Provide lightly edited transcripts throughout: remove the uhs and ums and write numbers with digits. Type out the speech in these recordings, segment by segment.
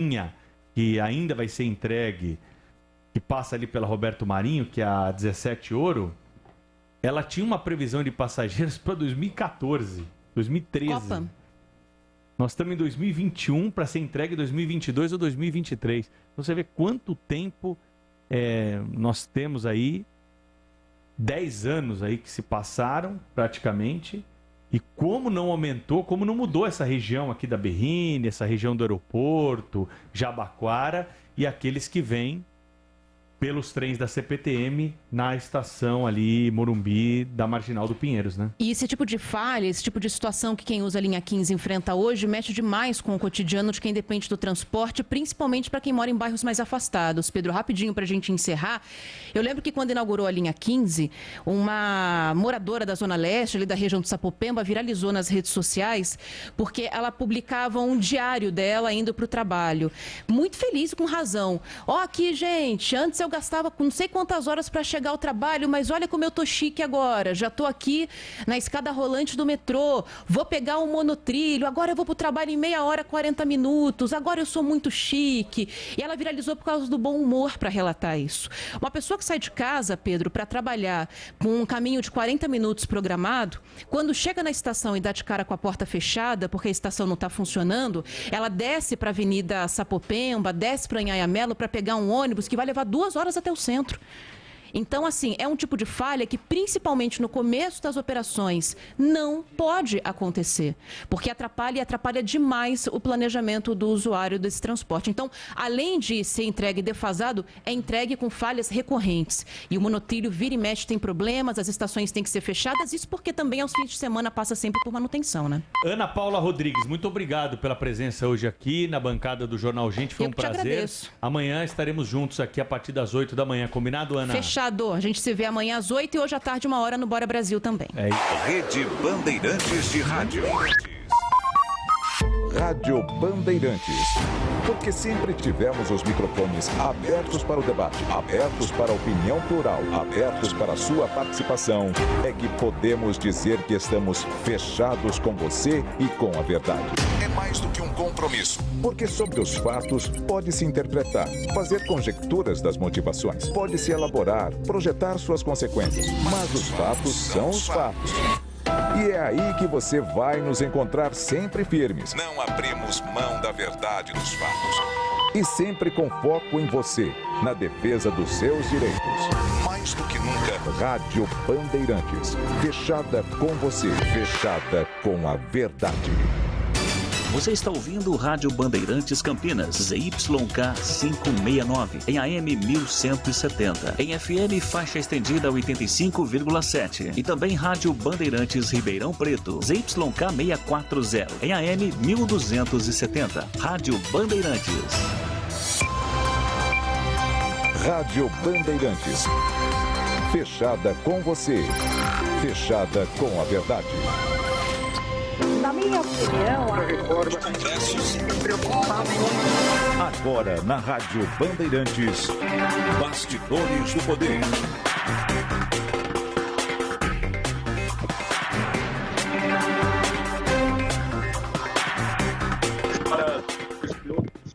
linha que ainda vai ser entregue, que passa ali pela Roberto Marinho, que é a 17 Ouro, ela tinha uma previsão de passageiros para 2014, 2013. Copa. Nós estamos em 2021 para ser entregue em 2022 ou 2023. Então você vê quanto tempo nós temos aí, 10 anos aí que se passaram praticamente, e como não aumentou, como não mudou essa região aqui da Berrini, essa região do aeroporto, Jabaquara, e aqueles que vêm pelos trens da CPTM na estação ali, Morumbi, da Marginal do Pinheiros, né? E esse tipo de falha, esse tipo de situação que quem usa a linha 15 enfrenta hoje, mexe demais com o cotidiano de quem depende do transporte, principalmente para quem mora em bairros mais afastados. Pedro, rapidinho para a gente encerrar. Eu lembro que quando inaugurou a linha 15, uma moradora da Zona Leste, ali da região do Sapopemba, viralizou nas redes sociais, porque ela publicava um diário dela indo para o trabalho. Muito feliz, com razão. Ó, aqui, gente, antes eu gastava não sei quantas horas para chegar ao trabalho, mas olha como eu tô chique agora. Já tô aqui na escada rolante do metrô, vou pegar um monotrilho, agora eu vou pro trabalho em meia hora, 40 minutos, agora eu sou muito chique. E ela viralizou por causa do bom humor para relatar isso. Uma pessoa que sai de casa, Pedro, para trabalhar com um caminho de 40 minutos programado, quando chega na estação e dá de cara com a porta fechada, porque a estação não está funcionando, ela desce para a Avenida Sapopemba, desce para Anhanha-Melo para pegar um ônibus que vai levar 2 horas até o centro. Então, assim, é um tipo de falha que, principalmente no começo das operações, não pode acontecer, porque atrapalha e atrapalha demais o planejamento do usuário desse transporte. Então, além de ser entregue defasado, é entregue com falhas recorrentes. E o monotrilho vira e mexe tem problemas, as estações têm que ser fechadas, isso porque também aos fins de semana passa sempre por manutenção, né? Ana Paula Rodrigues, muito obrigado pela presença hoje aqui na bancada do Jornal Gente, foi um prazer. Agradeço. Amanhã estaremos juntos aqui a partir das 8 da manhã, combinado, Ana? Fechado. A gente se vê amanhã às 8 e hoje à tarde, 1h no Bora Brasil também. Rede Bandeirantes de Rádio. Rádio Bandeirantes. Porque sempre tivemos os microfones abertos para o debate, abertos para a opinião plural, abertos para a sua participação. É que podemos dizer que estamos fechados com você e com a verdade. É mais do que um compromisso. Porque sobre os fatos pode-se interpretar, fazer conjecturas das motivações, pode-se elaborar, projetar suas consequências. Mas os fatos são os fatos. E é aí que você vai nos encontrar sempre firmes. Não abrimos mão da verdade dos fatos. E sempre com foco em você, na defesa dos seus direitos. Mais do que nunca. Rádio Bandeirantes. Fechada com você, fechada com a verdade. Você está ouvindo Rádio Bandeirantes Campinas, ZYK 569, em AM 1170, em FM faixa estendida 85,7 e também Rádio Bandeirantes Ribeirão Preto, ZYK 640, em AM 1270. Rádio Bandeirantes. Rádio Bandeirantes. Fechada com você, fechada com a verdade. Na minha opinião, a reforma do Congresso sempre preocupava muito. Agora na Rádio Bandeirantes, Bastidores do Poder.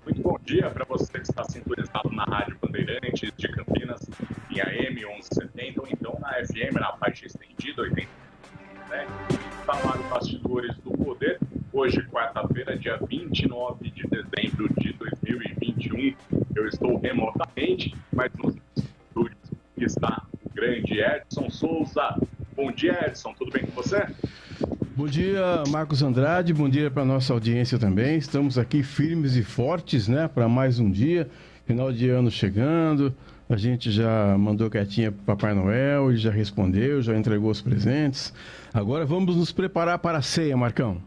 Muito bom dia para você que está sintonizado na Rádio Bandeirantes de Campinas, em AM 1170, ou então na FM, na faixa estendida 80. Está para o Bastidores do Poder, hoje quarta-feira, dia 29 de dezembro de 2021. Eu estou remotamente, mas nos estúdios está o grande Edson Souza. Bom dia, Edson, tudo bem com você? Bom dia, Marcos Andrade, bom dia para a nossa audiência também. Estamos aqui firmes e fortes, né, para mais um dia, final de ano chegando. A gente já mandou cartinha para o Papai Noel, ele já respondeu, já entregou os presentes. Agora vamos nos preparar para a ceia, Marcão.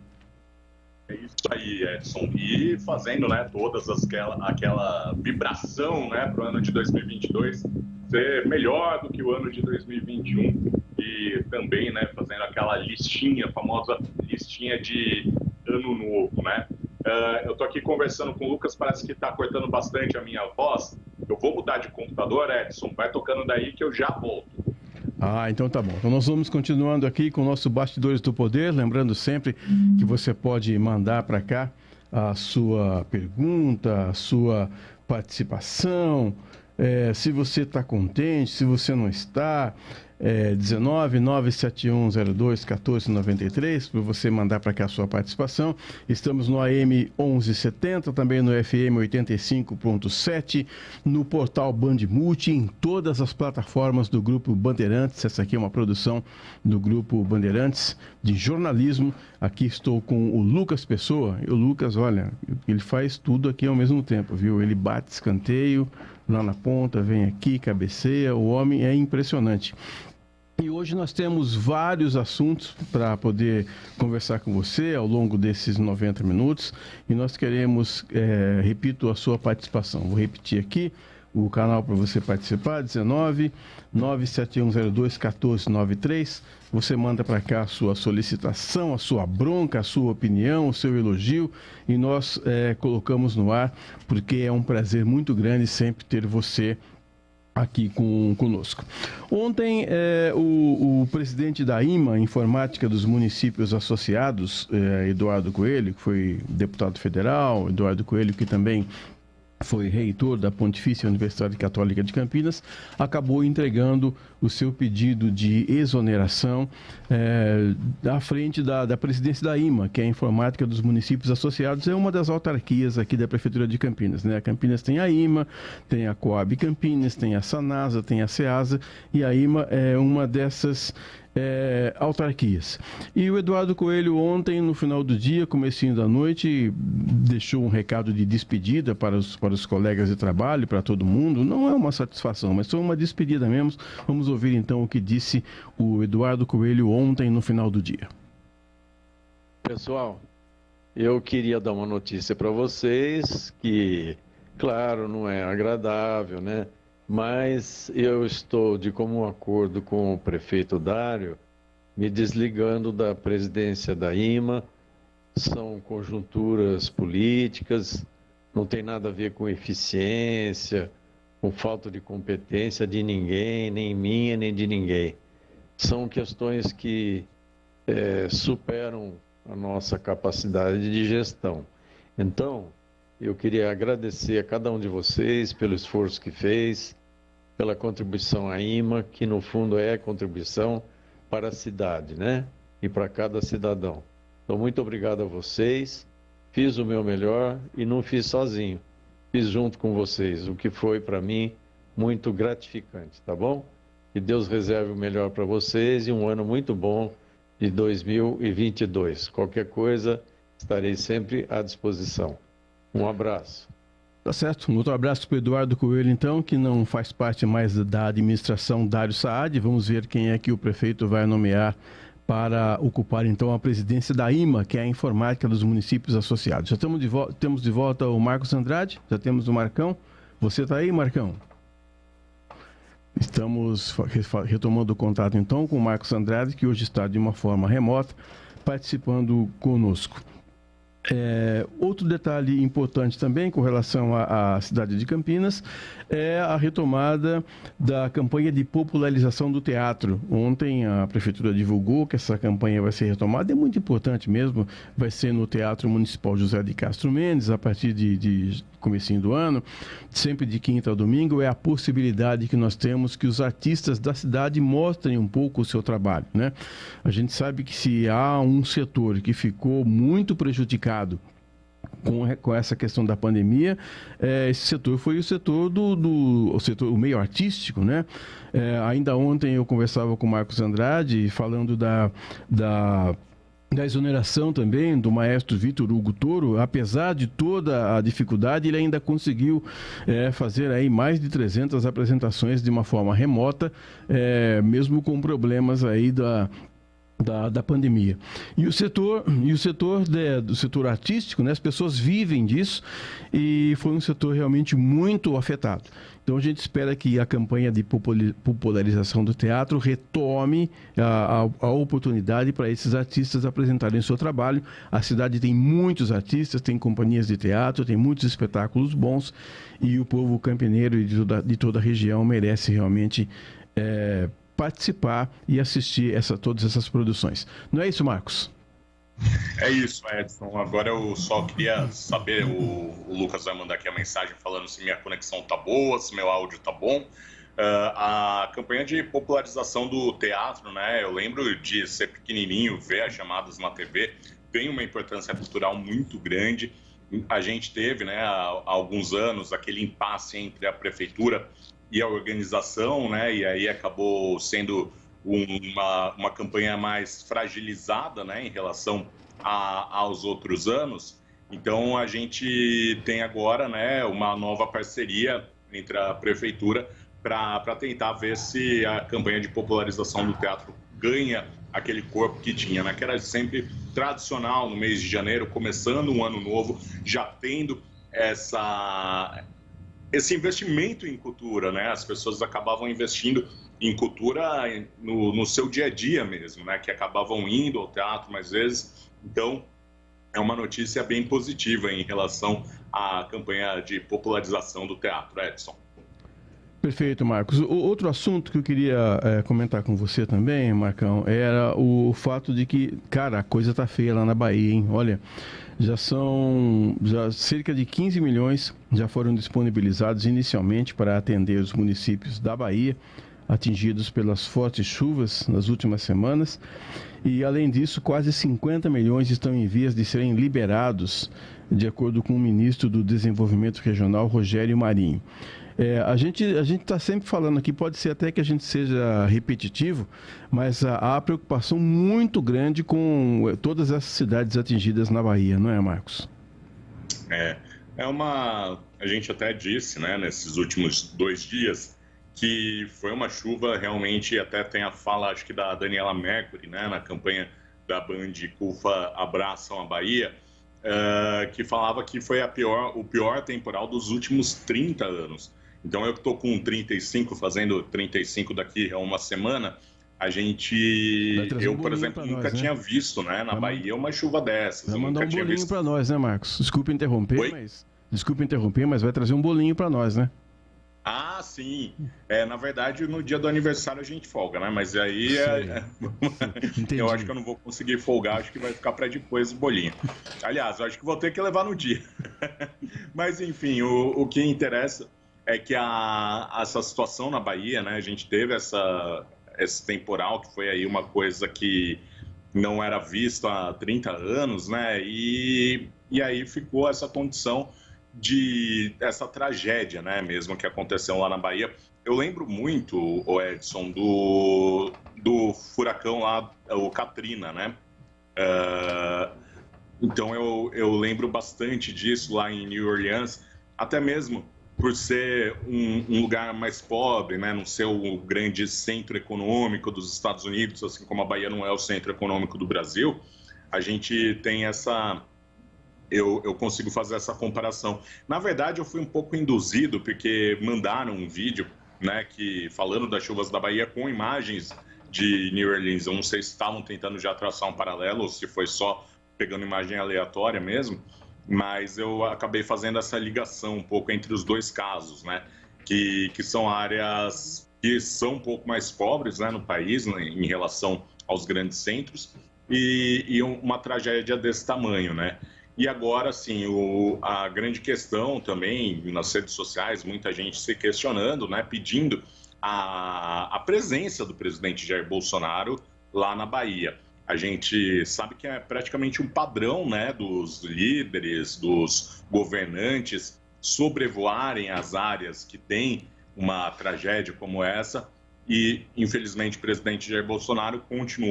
É isso aí, Edson. E fazendo, né, aquela vibração, né, para o ano de 2022 ser melhor do que o ano de 2021. E também, né, fazendo aquela listinha, famosa listinha de ano novo, né? Eu tô aqui conversando com o Lucas, parece que tá cortando bastante a minha voz. Eu vou mudar de computador, Edson, vai tocando daí que eu já volto. Ah, então tá bom. Então nós vamos continuando aqui com o nosso Bastidores do Poder, lembrando sempre que você pode mandar para cá a sua pergunta, a sua participação, se você está contente, se você não está. 19-97102-1493 para você mandar para cá a sua participação. Estamos no AM 1170, também no FM 85.7, no portal Band Multi, em todas as plataformas do Grupo Bandeirantes. Essa aqui é uma produção do Grupo Bandeirantes de jornalismo. Aqui estou com o Lucas Pessoa. E o Lucas, olha, ele faz tudo aqui ao mesmo tempo, viu? Ele bate escanteio lá na ponta, vem aqui, cabeceia. O homem é impressionante. E hoje nós temos vários assuntos para poder conversar com você ao longo desses 90 minutos. E nós queremos, repito, a sua participação. Vou repetir aqui o canal para você participar, 19-97102-1493. Você manda para cá a sua solicitação, a sua bronca, a sua opinião, o seu elogio. E nós colocamos no ar, porque é um prazer muito grande sempre ter você aqui conosco. Ontem, o presidente da IMA, Informática dos Municípios Associados, Eduardo Coelho, que foi deputado federal, Eduardo Coelho, que também foi reitor da Pontifícia Universidade Católica de Campinas, acabou entregando o seu pedido de exoneração à frente da presidência da IMA, que é a Informática dos Municípios Associados, é uma das autarquias aqui da Prefeitura de Campinas, né? A Campinas tem a IMA, tem a Coab Campinas, tem a Sanasa, tem a SEASA, e a IMA é uma dessas autarquias. E o Eduardo Coelho ontem, no final do dia, comecinho da noite, deixou um recado de despedida para os colegas de trabalho, para todo mundo. Não é uma satisfação, mas foi uma despedida mesmo. Vamos ouvir então o que disse o Eduardo Coelho ontem, no final do dia. Pessoal, eu queria dar uma notícia para vocês que, claro, não é agradável, né? Mas eu estou de comum acordo com o prefeito Dário, me desligando da presidência da IMA. São conjunturas políticas, não tem nada a ver com eficiência, com falta de competência de ninguém, nem minha, nem de ninguém. São questões que superam a nossa capacidade de gestão. Então, eu queria agradecer a cada um de vocês pelo esforço que fez, pela contribuição à IMA, que no fundo é contribuição para a cidade, né? E para cada cidadão. Então, muito obrigado a vocês. Fiz o meu melhor e não fiz sozinho. Fiz junto com vocês, o que foi para mim muito gratificante, tá bom? Que Deus reserve o melhor para vocês e um ano muito bom de 2022. Qualquer coisa, estarei sempre à disposição. Um abraço. Tá certo. Um outro abraço para o Eduardo Coelho, então, que não faz parte mais da administração Dário Saad. Vamos ver quem é que o prefeito vai nomear para ocupar, então, a presidência da IMA, que é a Informática dos Municípios Associados. Já temos de volta o Marcos Andrade, já temos o Marcão. Você está aí, Marcão? Estamos retomando o contato, então, com o Marcos Andrade, que hoje está de uma forma remota, participando conosco. Outro detalhe importante também com relação à cidade de Campinas é a retomada da campanha de popularização do teatro. Ontem a Prefeitura divulgou que essa campanha vai ser retomada, é muito importante mesmo, vai ser no Teatro Municipal José de Castro Mendes, a partir de comecinho do ano, sempre de quinta a domingo. É a possibilidade que nós temos que os artistas da cidade mostrem um pouco o seu trabalho, né? A gente sabe que se há um setor que ficou muito prejudicado com essa questão da pandemia, esse setor foi o setor o meio artístico, né? Ainda ontem eu conversava com o Marcos Andrade, falando da exoneração também do maestro Vitor Hugo Toro. Apesar de toda a dificuldade, ele ainda conseguiu fazer aí mais de 300 apresentações de uma forma remota, mesmo com problemas aí da pandemia. E o setor do setor artístico, né, as pessoas vivem disso, e foi um setor realmente muito afetado. Então a gente espera que a campanha de popularização do teatro retome a oportunidade para esses artistas apresentarem seu trabalho. A cidade tem muitos artistas, tem companhias de teatro, tem muitos espetáculos bons, e o povo campineiro de toda a região merece realmente participar e assistir todas essas produções. Não é isso, Marcos? É isso, Edson. Agora eu só queria saber, o Lucas vai mandar aqui a mensagem falando se minha conexão tá boa, se meu áudio tá bom. A campanha de popularização do teatro, né? Eu lembro de ser pequenininho, ver as chamadas na TV, tem uma importância cultural muito grande. A gente teve, né, há alguns anos, aquele impasse entre a prefeitura e a organização, né? E aí acabou sendo uma campanha mais fragilizada, né, em relação aos outros anos. Então a gente tem agora, né, uma nova parceria entre a prefeitura para tentar ver se a campanha de popularização do teatro ganha aquele corpo que tinha, né, que era sempre tradicional no mês de janeiro, começando um ano novo, já tendo esse investimento em cultura, né? As pessoas acabavam investindo em cultura no seu dia a dia mesmo, né? Que acabavam indo ao teatro mais vezes. Então, é uma notícia bem positiva em relação à campanha de popularização do teatro, Edson. Perfeito, Marcos. Outro assunto que eu queria comentar com você também, Marcão, era o fato de que, cara, a coisa tá feia lá na Bahia, hein? Olha, já cerca de 15 milhões já foram disponibilizados inicialmente para atender os municípios da Bahia atingidos pelas fortes chuvas nas últimas semanas. E, além disso, quase 50 milhões estão em vias de serem liberados, de acordo com o ministro do Desenvolvimento Regional, Rogério Marinho. A gente está sempre falando aqui, pode ser até que a gente seja repetitivo, mas há preocupação muito grande com todas essas cidades atingidas na Bahia, não é, Marcos? A gente até disse, né, nesses últimos 2 dias, que foi uma chuva realmente, até tem a fala, acho que da Daniela Mercury, né, na campanha da Band CUFA Abraçam a Bahia, que falava que foi o pior temporal dos últimos 30 anos. Então, eu estou com 35, fazendo 35 daqui a uma semana, por exemplo, nunca tinha visto, né, na Bahia uma chuva dessas. Vai mandar um bolinho para nós, né, Marcos? Desculpa interromper, mas vai trazer um bolinho para nós, né? Ah, sim. Na verdade, no dia do aniversário a gente folga, né? Mas aí eu acho que eu não vou conseguir folgar, acho que vai ficar para depois o bolinho. Aliás, eu acho que vou ter que levar no dia. Mas, enfim, o que interessa é que essa situação na Bahia, né? A gente teve esse temporal, que foi aí uma coisa que não era vista há 30 anos, né? E aí ficou essa condição essa tragédia, né, mesmo que aconteceu lá na Bahia. Eu lembro muito, Edson, do furacão lá, o Katrina, né? Então eu lembro bastante disso lá em New Orleans, até mesmo por ser um lugar mais pobre, né, não ser o grande centro econômico dos Estados Unidos, assim como a Bahia não é o centro econômico do Brasil, a gente tem eu consigo fazer essa comparação. Na verdade, eu fui um pouco induzido, porque mandaram um vídeo, né, falando das chuvas da Bahia com imagens de New Orleans. Eu não sei se estavam tentando já traçar um paralelo ou se foi só pegando imagem aleatória mesmo, mas eu acabei fazendo essa ligação um pouco entre os dois casos, né, que são áreas que são um pouco mais pobres, né, no país, né, em relação aos grandes centros, e uma tragédia desse tamanho, né. E agora, sim, a grande questão também nas redes sociais, muita gente se questionando, né, pedindo a presença do presidente Jair Bolsonaro lá na Bahia. A gente sabe que é praticamente um padrão, né, dos líderes, dos governantes sobrevoarem as áreas que têm uma tragédia como essa. E, infelizmente, o presidente Jair Bolsonaro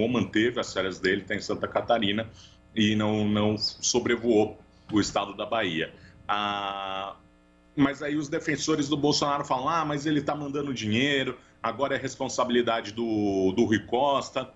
manteve as férias dele, está em Santa Catarina, e não sobrevoou o estado da Bahia. Mas aí os defensores do Bolsonaro falam, mas ele está mandando dinheiro, agora é responsabilidade do Rui Costa.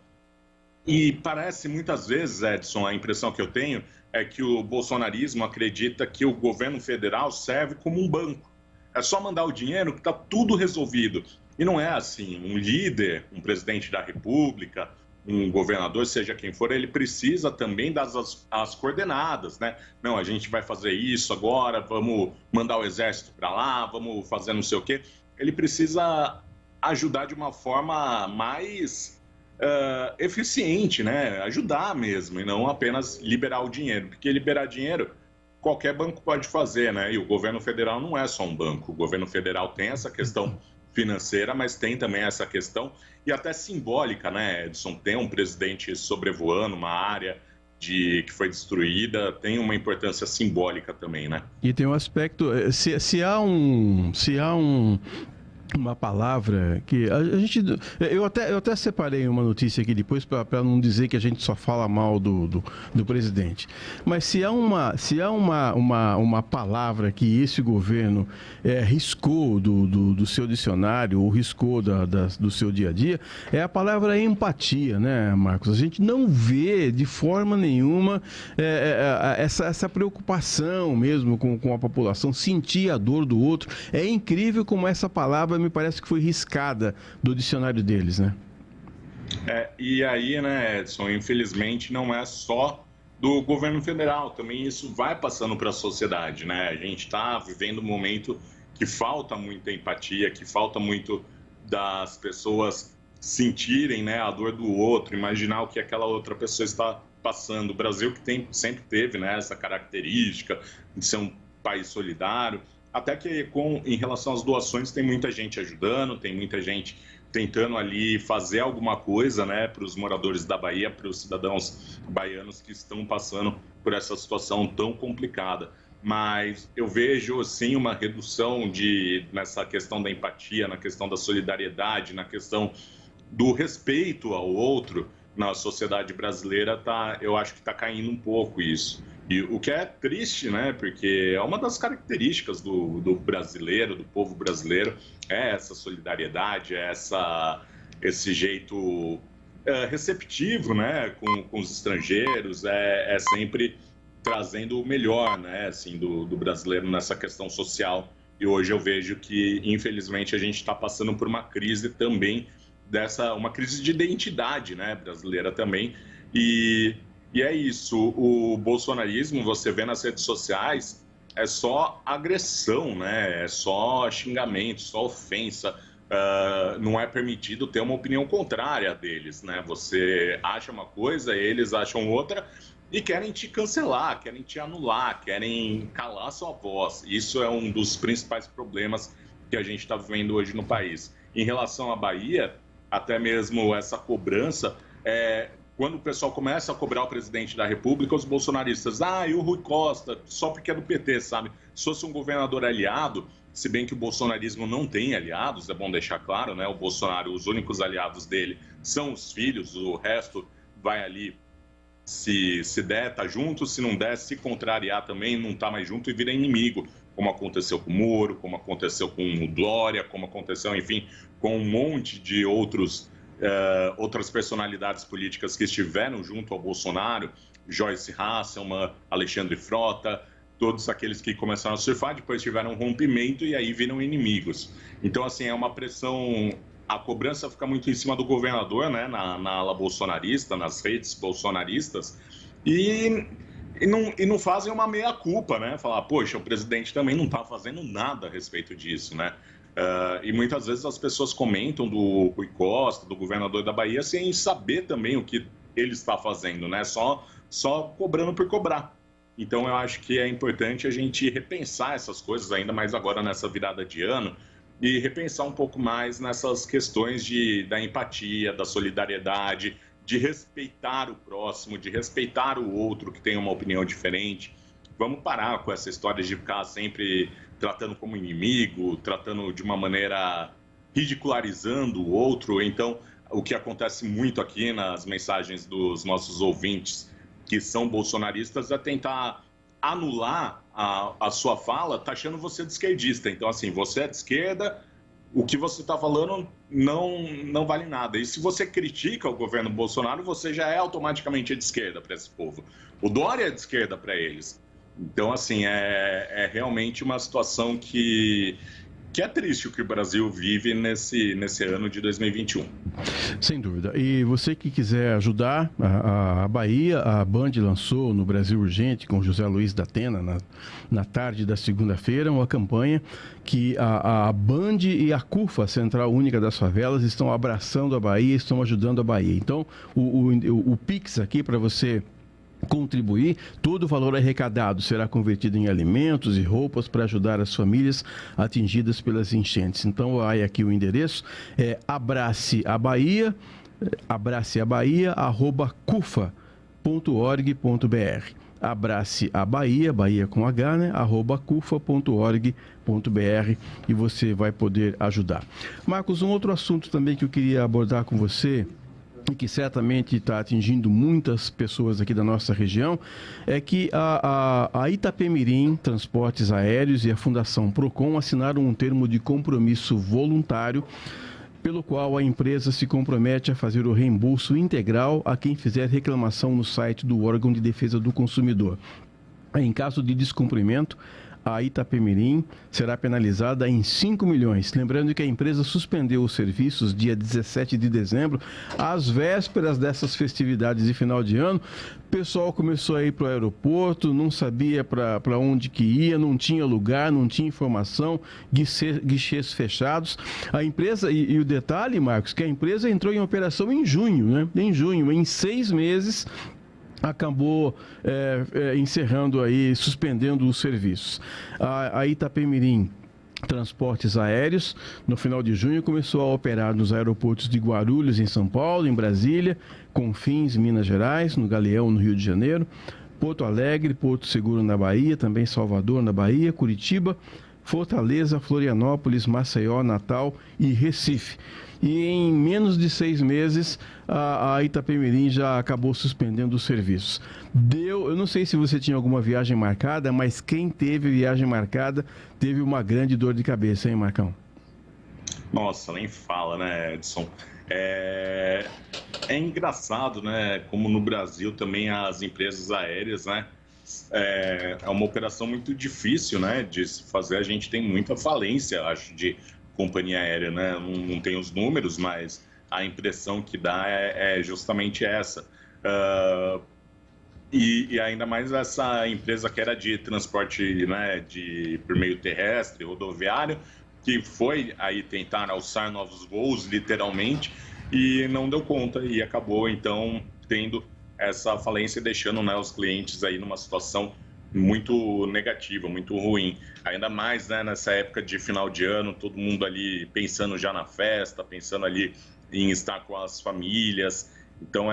E parece muitas vezes, Edson, a impressão que eu tenho é que o bolsonarismo acredita que o governo federal serve como um banco. É só mandar o dinheiro que está tudo resolvido. E não é assim. Um líder, um presidente da República, um governador, seja quem for, ele precisa também dar as coordenadas, né? Não, a gente vai fazer isso agora, vamos mandar o exército para lá, vamos fazer não sei o quê. Ele precisa ajudar de uma forma mais eficiente, né? Ajudar mesmo, e não apenas liberar o dinheiro, porque liberar dinheiro qualquer banco pode fazer, né? E o governo federal não é só um banco. O governo federal tem essa questão financeira, mas tem também essa questão, e até simbólica, né, Edson? Tem um presidente sobrevoando uma área que foi destruída, tem uma importância simbólica também, né? E tem um aspecto, se há uma palavra que a gente... Eu até separei uma notícia aqui depois para não dizer que a gente só fala mal do presidente. Mas se há uma palavra que esse governo riscou do seu dicionário ou riscou do seu dia a dia, é a palavra empatia, né, Marcos? A gente não vê de forma nenhuma essa preocupação mesmo com a população, sentir a dor do outro. É incrível como essa palavra me parece que foi riscada do dicionário deles, né? E aí, né, Edson, infelizmente não é só do governo federal, também isso vai passando para a sociedade, né? A gente está vivendo um momento que falta muita empatia, que falta muito das pessoas sentirem, né, a dor do outro, imaginar o que aquela outra pessoa está passando. O Brasil que sempre teve, né, essa característica de ser um país solidário, até que em relação às doações tem muita gente ajudando, tem muita gente tentando ali fazer alguma coisa, né, para os moradores da Bahia, para os cidadãos baianos que estão passando por essa situação tão complicada. Mas eu vejo, sim, uma redução nessa questão da empatia, na questão da solidariedade, na questão do respeito ao outro na sociedade brasileira. Eu acho que está caindo um pouco isso. E o que é triste, né? Porque é uma das características do brasileiro, do povo brasileiro, é essa solidariedade, esse jeito receptivo, né? Com os estrangeiros, é sempre trazendo o melhor, né? Assim, do brasileiro nessa questão social. E hoje eu vejo que, infelizmente, a gente está passando por uma crise também, uma crise de identidade, né? Brasileira também. E é isso, o bolsonarismo, você vê nas redes sociais, é só agressão, né? É só xingamento, só ofensa. Não é permitido ter uma opinião contrária deles, né? Você acha uma coisa, eles acham outra e querem te cancelar, querem te anular, querem calar sua voz. Isso é um dos principais problemas que a gente está vivendo hoje no país. Em relação à Bahia, até mesmo essa cobrança, quando o pessoal começa a cobrar o presidente da República, os bolsonaristas, e o Rui Costa, só porque é do PT, sabe? Se fosse um governador aliado, se bem que o bolsonarismo não tem aliados, é bom deixar claro, né? O Bolsonaro, os únicos aliados dele são os filhos, o resto vai ali, se der, tá junto, se não der, se contrariar também, não tá mais junto e vira inimigo, como aconteceu com o Moro, como aconteceu com o Dória, como aconteceu, enfim, com um monte de outras personalidades políticas que estiveram junto ao Bolsonaro, Joyce Hasselman, Alexandre Frota, todos aqueles que começaram a surfar, depois tiveram um rompimento e aí viram inimigos. Então, assim, é uma pressão, a cobrança fica muito em cima do governador, né, na ala bolsonarista, nas redes bolsonaristas, e não fazem uma meia-culpa, né, falar, poxa, o presidente também não está fazendo nada a respeito disso, né. E muitas vezes as pessoas comentam do Rui Costa, do governador da Bahia, sem saber também o que ele está fazendo, né? Só cobrando por cobrar. Então eu acho que é importante a gente repensar essas coisas, ainda mais agora nessa virada de ano, e repensar um pouco mais nessas questões da empatia, da solidariedade, de respeitar o próximo, de respeitar o outro que tem uma opinião diferente. Vamos parar com essa história de ficar sempre tratando como inimigo, tratando de uma maneira ridicularizando o outro. Então, o que acontece muito aqui nas mensagens dos nossos ouvintes que são bolsonaristas é tentar anular a sua fala, taxando você de esquerdista. Então, assim, você é de esquerda, o que você está falando não vale nada. E se você critica o governo Bolsonaro, você já é automaticamente de esquerda para esse povo. O Dória é de esquerda para eles. Então, assim, é realmente uma situação que que é triste o que o Brasil vive nesse ano de 2021. Sem dúvida. E você que quiser ajudar a Bahia, a Band lançou no Brasil Urgente, com José Luiz da Atena, na tarde da segunda-feira, uma campanha que a Band e a CUFA, Central Única das Favelas, estão abraçando a Bahia, estão ajudando a Bahia. Então, o Pix aqui para você contribuir, todo o valor arrecadado será convertido em alimentos e roupas para ajudar as famílias atingidas pelas enchentes. Então, aí aqui o endereço é abraceabaia@cufa.org.br. Abrace a Bahia, Bahia com H, né? @cufa.org.br, e você vai poder ajudar. Marcos, um outro assunto também que eu queria abordar com você, e que certamente está atingindo muitas pessoas aqui da nossa região, é que a Itapemirim Transportes Aéreos e a Fundação Procon assinaram um termo de compromisso voluntário, pelo qual a empresa se compromete a fazer o reembolso integral a quem fizer reclamação no site do órgão de defesa do consumidor. Em caso de descumprimento, a Itapemirim será penalizada em 5 milhões. Lembrando que a empresa suspendeu os serviços dia 17 de dezembro, às vésperas dessas festividades de final de ano. O pessoal começou a ir para o aeroporto, não sabia para onde que ia, não tinha lugar, não tinha informação, guichês fechados. A empresa, e o detalhe, Marcos, que a empresa entrou em operação em junho, né? Em 6 meses, acabou encerrando aí, suspendendo os serviços. A Itapemirim Transportes Aéreos, no final de junho, começou a operar nos aeroportos de Guarulhos, em São Paulo, em Brasília, Confins, Minas Gerais, no Galeão, no Rio de Janeiro, Porto Alegre, Porto Seguro, na Bahia, também Salvador, na Bahia, Curitiba, Fortaleza, Florianópolis, Maceió, Natal e Recife. E em menos de 6 meses, a Itapemirim já acabou suspendendo os serviços. Eu não sei se você tinha alguma viagem marcada, mas quem teve viagem marcada teve uma grande dor de cabeça, hein, Marcão? Nossa, nem fala, né, Edson? É engraçado, né, como no Brasil também as empresas aéreas, né, é uma operação muito difícil, né, de se fazer. A gente tem muita falência, acho, de companhia aérea, né? Não tem os números, mas a impressão que dá é justamente essa. E ainda mais essa empresa que era de transporte, né, por meio terrestre, rodoviário, que foi aí tentar alçar novos voos, literalmente, e não deu conta e acabou, então, tendo essa falência e deixando, né, os clientes aí numa situação muito negativa, muito ruim. Ainda mais, né, nessa época de final de ano, todo mundo ali pensando já na festa, pensando ali em estar com as famílias. Então,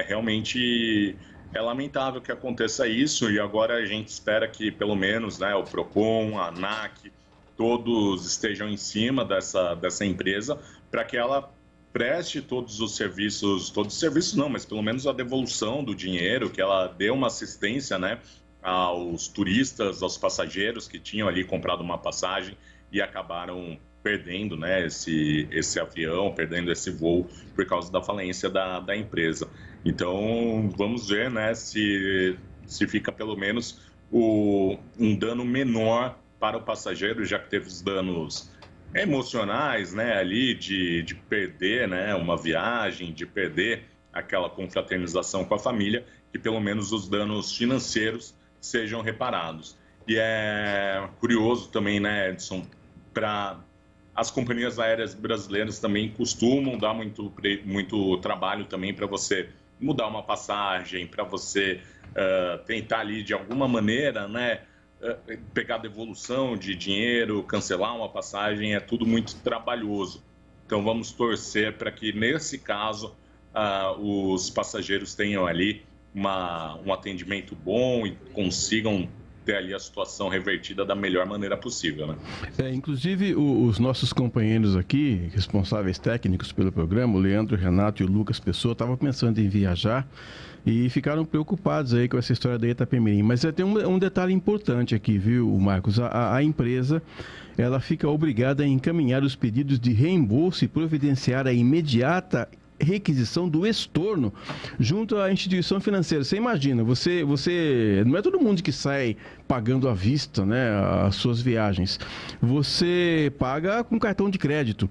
realmente lamentável que aconteça isso, e agora a gente espera que pelo menos, né, o Procon, a ANAC, todos estejam em cima dessa empresa para que ela preste todos os serviços não, mas pelo menos a devolução do dinheiro, que ela dê uma assistência, né, aos turistas, aos passageiros que tinham ali comprado uma passagem e acabaram perdendo, né, esse avião, perdendo esse voo por causa da falência da empresa. Então, vamos ver, né, se fica pelo menos um dano menor para o passageiro, já que teve os danos emocionais, né, ali de perder, né, uma viagem, de perder aquela confraternização com a família, que pelo menos os danos financeiros sejam reparados. E é curioso também, né, Edson, para as companhias aéreas brasileiras também costumam dar muito trabalho também para você mudar uma passagem, para você tentar ali de alguma maneira, né, pegar devolução de dinheiro, cancelar uma passagem, é tudo muito trabalhoso. Então vamos torcer para que nesse caso os passageiros tenham ali um atendimento bom e consigam ter ali a situação revertida da melhor maneira possível, né? Inclusive, os nossos companheiros aqui, responsáveis técnicos pelo programa, o Leandro, o Renato e o Lucas Pessoa, estavam pensando em viajar e ficaram preocupados aí com essa história da Itapemirim. Mas tem um detalhe importante aqui, viu, Marcos? A empresa, ela fica obrigada a encaminhar os pedidos de reembolso e providenciar a imediata requisição do estorno junto à instituição financeira. Você imagina, você não é todo mundo que sai pagando à vista, né, as suas viagens. Você paga com cartão de crédito.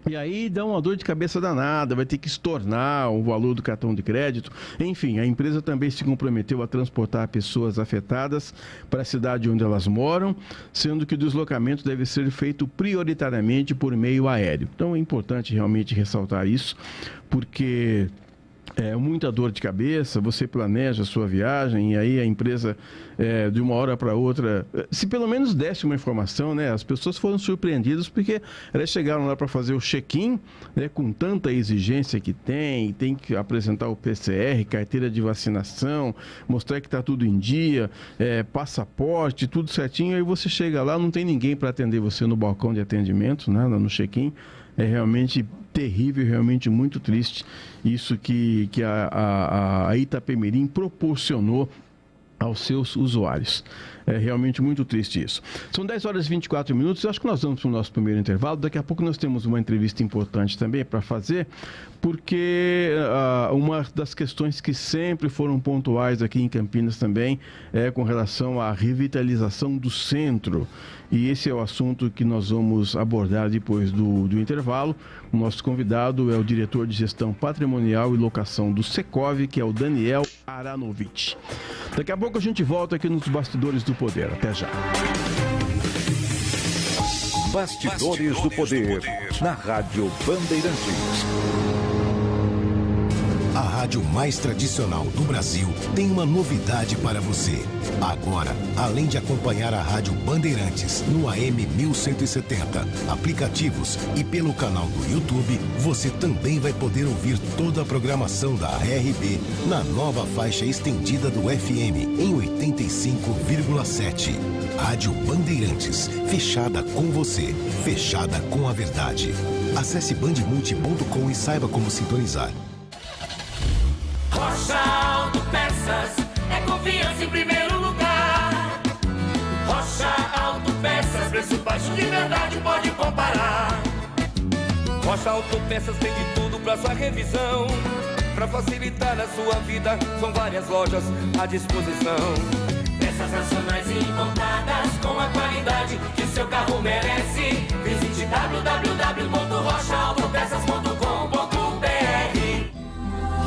E aí dá uma dor de cabeça danada, vai ter que estornar o valor do cartão de crédito. Enfim, a empresa também se comprometeu a transportar pessoas afetadas para a cidade onde elas moram, sendo que o deslocamento deve ser feito prioritariamente por meio aéreo. Então é importante realmente ressaltar isso, porque é muita dor de cabeça, você planeja a sua viagem e aí a empresa, de uma hora para outra, se pelo menos desse uma informação, né? As pessoas foram surpreendidas porque elas chegaram lá para fazer o check-in, né? Com tanta exigência que tem que apresentar o PCR, carteira de vacinação, mostrar que está tudo em dia, passaporte, tudo certinho, aí você chega lá, não tem ninguém para atender você no balcão de atendimento, né? No check-in. É realmente terrível, realmente muito triste isso que a Itapemirim proporcionou aos seus usuários. É realmente muito triste isso. São 10 horas e 24 minutos. Eu acho que nós vamos para o nosso primeiro intervalo. Daqui a pouco nós temos uma entrevista importante também para fazer, porque uma das questões que sempre foram pontuais aqui em Campinas também é com relação à revitalização do centro. E esse é o assunto que nós vamos abordar depois do intervalo. O nosso convidado é o diretor de gestão patrimonial e locação do Secov, que é o Daniel Aranovich. Daqui a pouco a gente volta aqui nos Bastidores do Poder. Até já. Bastidores do Poder, na Rádio Bandeirantes. A rádio mais tradicional do Brasil tem uma novidade para você. Agora, além de acompanhar a Rádio Bandeirantes no AM 1170, aplicativos e pelo canal do YouTube, você também vai poder ouvir toda a programação da RB na nova faixa estendida do FM em 85,7. Rádio Bandeirantes, fechada com você, fechada com a verdade. Acesse bandmulti.com e saiba como sintonizar. Rocha Autopeças é confiança em primeiro lugar. Rocha Autopeças, preço baixo de verdade, pode comparar. Rocha Autopeças tem de tudo pra sua revisão. Pra facilitar a sua vida, são várias lojas à disposição. Peças nacionais e importadas com a qualidade que o seu carro merece. Visite www.rochaautopeças.com.br.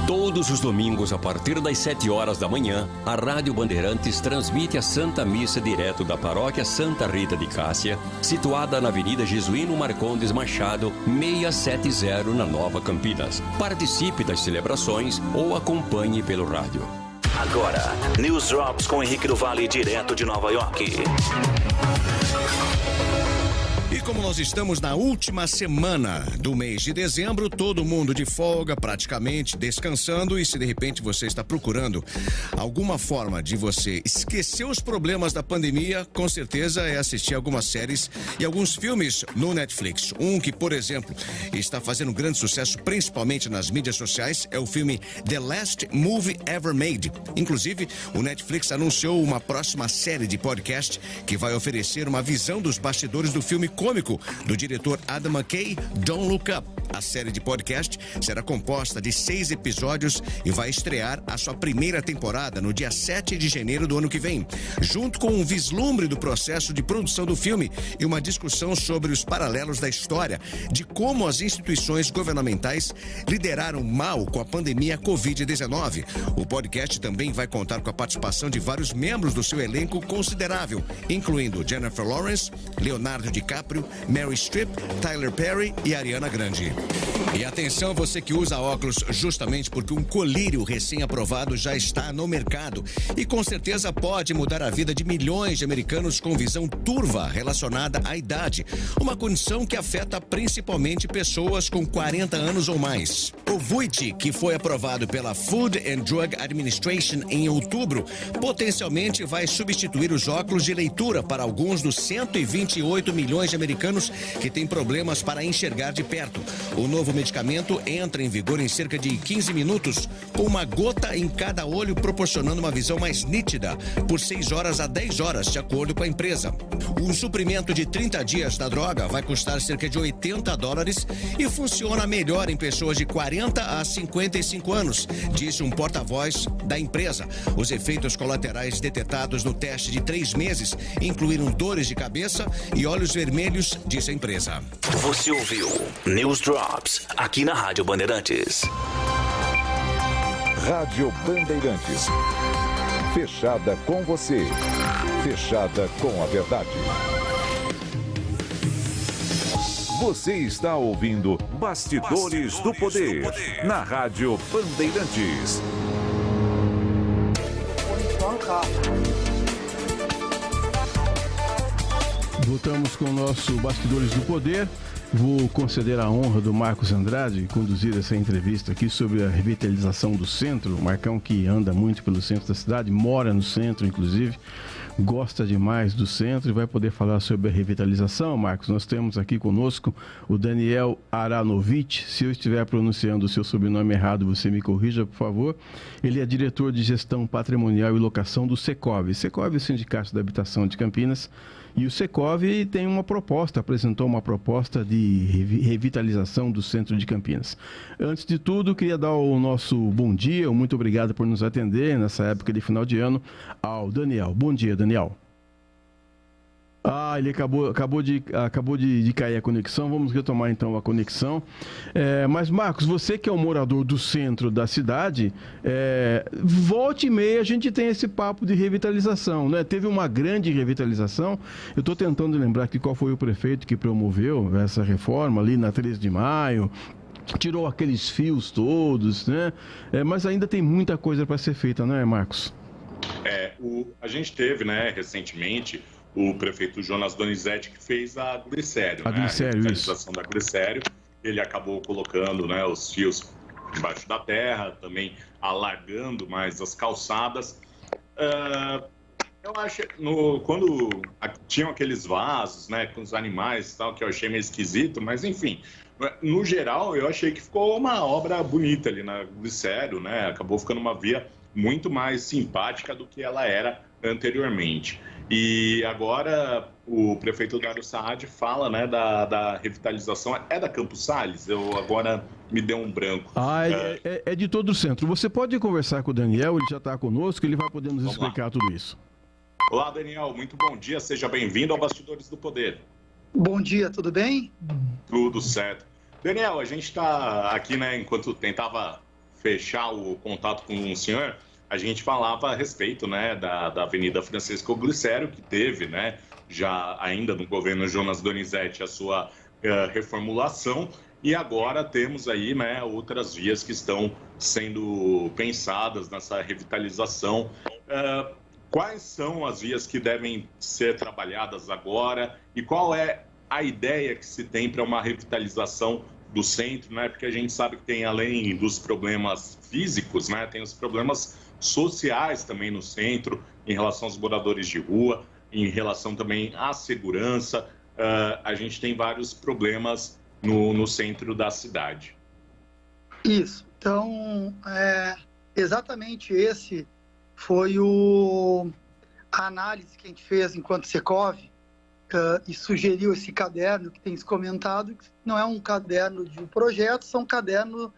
Todos os domingos, a partir das 7 horas da manhã, a Rádio Bandeirantes transmite a Santa Missa direto da Paróquia Santa Rita de Cássia, situada na Avenida Jesuíno Marcondes Machado, 670, na Nova Campinas. Participe das celebrações ou acompanhe pelo rádio. Agora, News Drops com Henrique do Vale, direto de Nova York. E como nós estamos na última semana do mês de dezembro, todo mundo de folga, praticamente descansando, e se de repente você está procurando alguma forma de você esquecer os problemas da pandemia, com certeza é assistir algumas séries e alguns filmes no Netflix. Um que, por exemplo, está fazendo grande sucesso, principalmente nas mídias sociais, é o filme The Last Movie Ever Made. Inclusive, o Netflix anunciou uma próxima série de podcast que vai oferecer uma visão dos bastidores do filme cômico do diretor Adam McKay, Don't Look Up. A série de podcast será composta de 6 episódios e vai estrear a sua primeira temporada no dia 7 de janeiro do ano que vem, junto com um vislumbre do processo de produção do filme e uma discussão sobre os paralelos da história, de como as instituições governamentais lideraram mal com a pandemia Covid-19. O podcast também vai contar com a participação de vários membros do seu elenco considerável, incluindo Jennifer Lawrence, Leonardo DiCaprio, Mary Streep, Tyler Perry e Ariana Grande. E atenção, você que usa óculos, justamente porque um colírio recém-aprovado já está no mercado e com certeza pode mudar a vida de milhões de americanos com visão turva relacionada à idade, uma condição que afeta principalmente pessoas com 40 anos ou mais. O VUIT, que foi aprovado pela Food and Drug Administration em outubro, potencialmente vai substituir os óculos de leitura para alguns dos 128 milhões de americanos que têm problemas para enxergar de perto. O novo medicamento entra em vigor em cerca de 15 minutos, com uma gota em cada olho, proporcionando uma visão mais nítida por 6 horas a 10 horas, de acordo com a empresa. Um suprimento de 30 dias da droga vai custar cerca de $80 e funciona melhor em pessoas de 40 a 55 anos, disse um porta-voz da empresa. Os efeitos colaterais detectados no teste de 3 meses incluíram dores de cabeça e olhos vermelhos, disse a empresa. Você ouviu News Drops, aqui na Rádio Bandeirantes. Rádio Bandeirantes. Fechada com você. Fechada com a verdade. Você está ouvindo Bastidores do Poder, na Rádio Bandeirantes. Voltamos com o nosso Bastidores do Poder. Vou conceder a honra do Marcos Andrade conduzir essa entrevista aqui sobre a revitalização do centro. O Marcão, que anda muito pelo centro da cidade, mora no centro, inclusive, gosta demais do centro e vai poder falar sobre a revitalização. Marcos, nós temos aqui conosco o Daniel Aranovich. Se eu estiver pronunciando o seu sobrenome errado, você me corrija, por favor. Ele é diretor de Gestão Patrimonial e Locação do Secov. Secov é o Sindicato da Habitação de Campinas. E o Secov tem uma proposta, apresentou uma proposta de revitalização do centro de Campinas. Antes de tudo, queria dar o nosso bom dia, muito obrigado por nos atender nessa época de final de ano, ao Daniel. Bom dia, Daniel. Ele acabou de cair a conexão, vamos retomar então a conexão. Mas Marcos, você que é um morador do centro da cidade, volta e meia a gente tem esse papo de revitalização, né? Teve uma grande revitalização, eu estou tentando lembrar aqui qual foi o prefeito que promoveu essa reforma ali na 13 de maio, tirou aqueles fios todos, né? Mas ainda tem muita coisa para ser feita, não é, Marcos? A gente teve, né, recentemente, o prefeito Jonas Donizete, que fez a Glicério, a revitalização da Glicério. Ele acabou colocando, né, os fios embaixo da terra, também alargando mais as calçadas. Eu acho, quando tinham aqueles vasos, né, com os animais e tal, que eu achei meio esquisito, mas enfim, no geral, eu achei que ficou uma obra bonita ali na Glicério, né, acabou ficando uma via muito mais simpática do que ela era anteriormente. E agora o prefeito Dário Saad fala, né, da revitalização. É da Campos Sales? Agora me deu um branco. É de todo o centro. Você pode conversar com o Daniel, ele já está conosco, ele vai poder nos explicar tudo isso. Olá, Daniel, muito bom dia, seja bem-vindo ao Bastidores do Poder. Bom dia, tudo bem? Tudo certo. Daniel, a gente está aqui, né, enquanto tentava fechar o contato com o senhor, a gente falava a respeito, né, da Avenida Francisco Glicério, que teve, né, já ainda no governo Jonas Donizete, a sua reformulação, e agora temos aí, né, outras vias que estão sendo pensadas nessa revitalização. Quais são as vias que devem ser trabalhadas agora e qual é a ideia que se tem para uma revitalização do centro, né? Porque a gente sabe que tem, além dos problemas físicos, né, tem os problemas sociais também no centro, em relação aos moradores de rua, em relação também à segurança. A gente tem vários problemas no centro da cidade. Isso. Então, exatamente esse foi a análise que a gente fez enquanto Secov, e sugeriu esse caderno que tem se comentado, que não é um caderno de projeto, são um caderno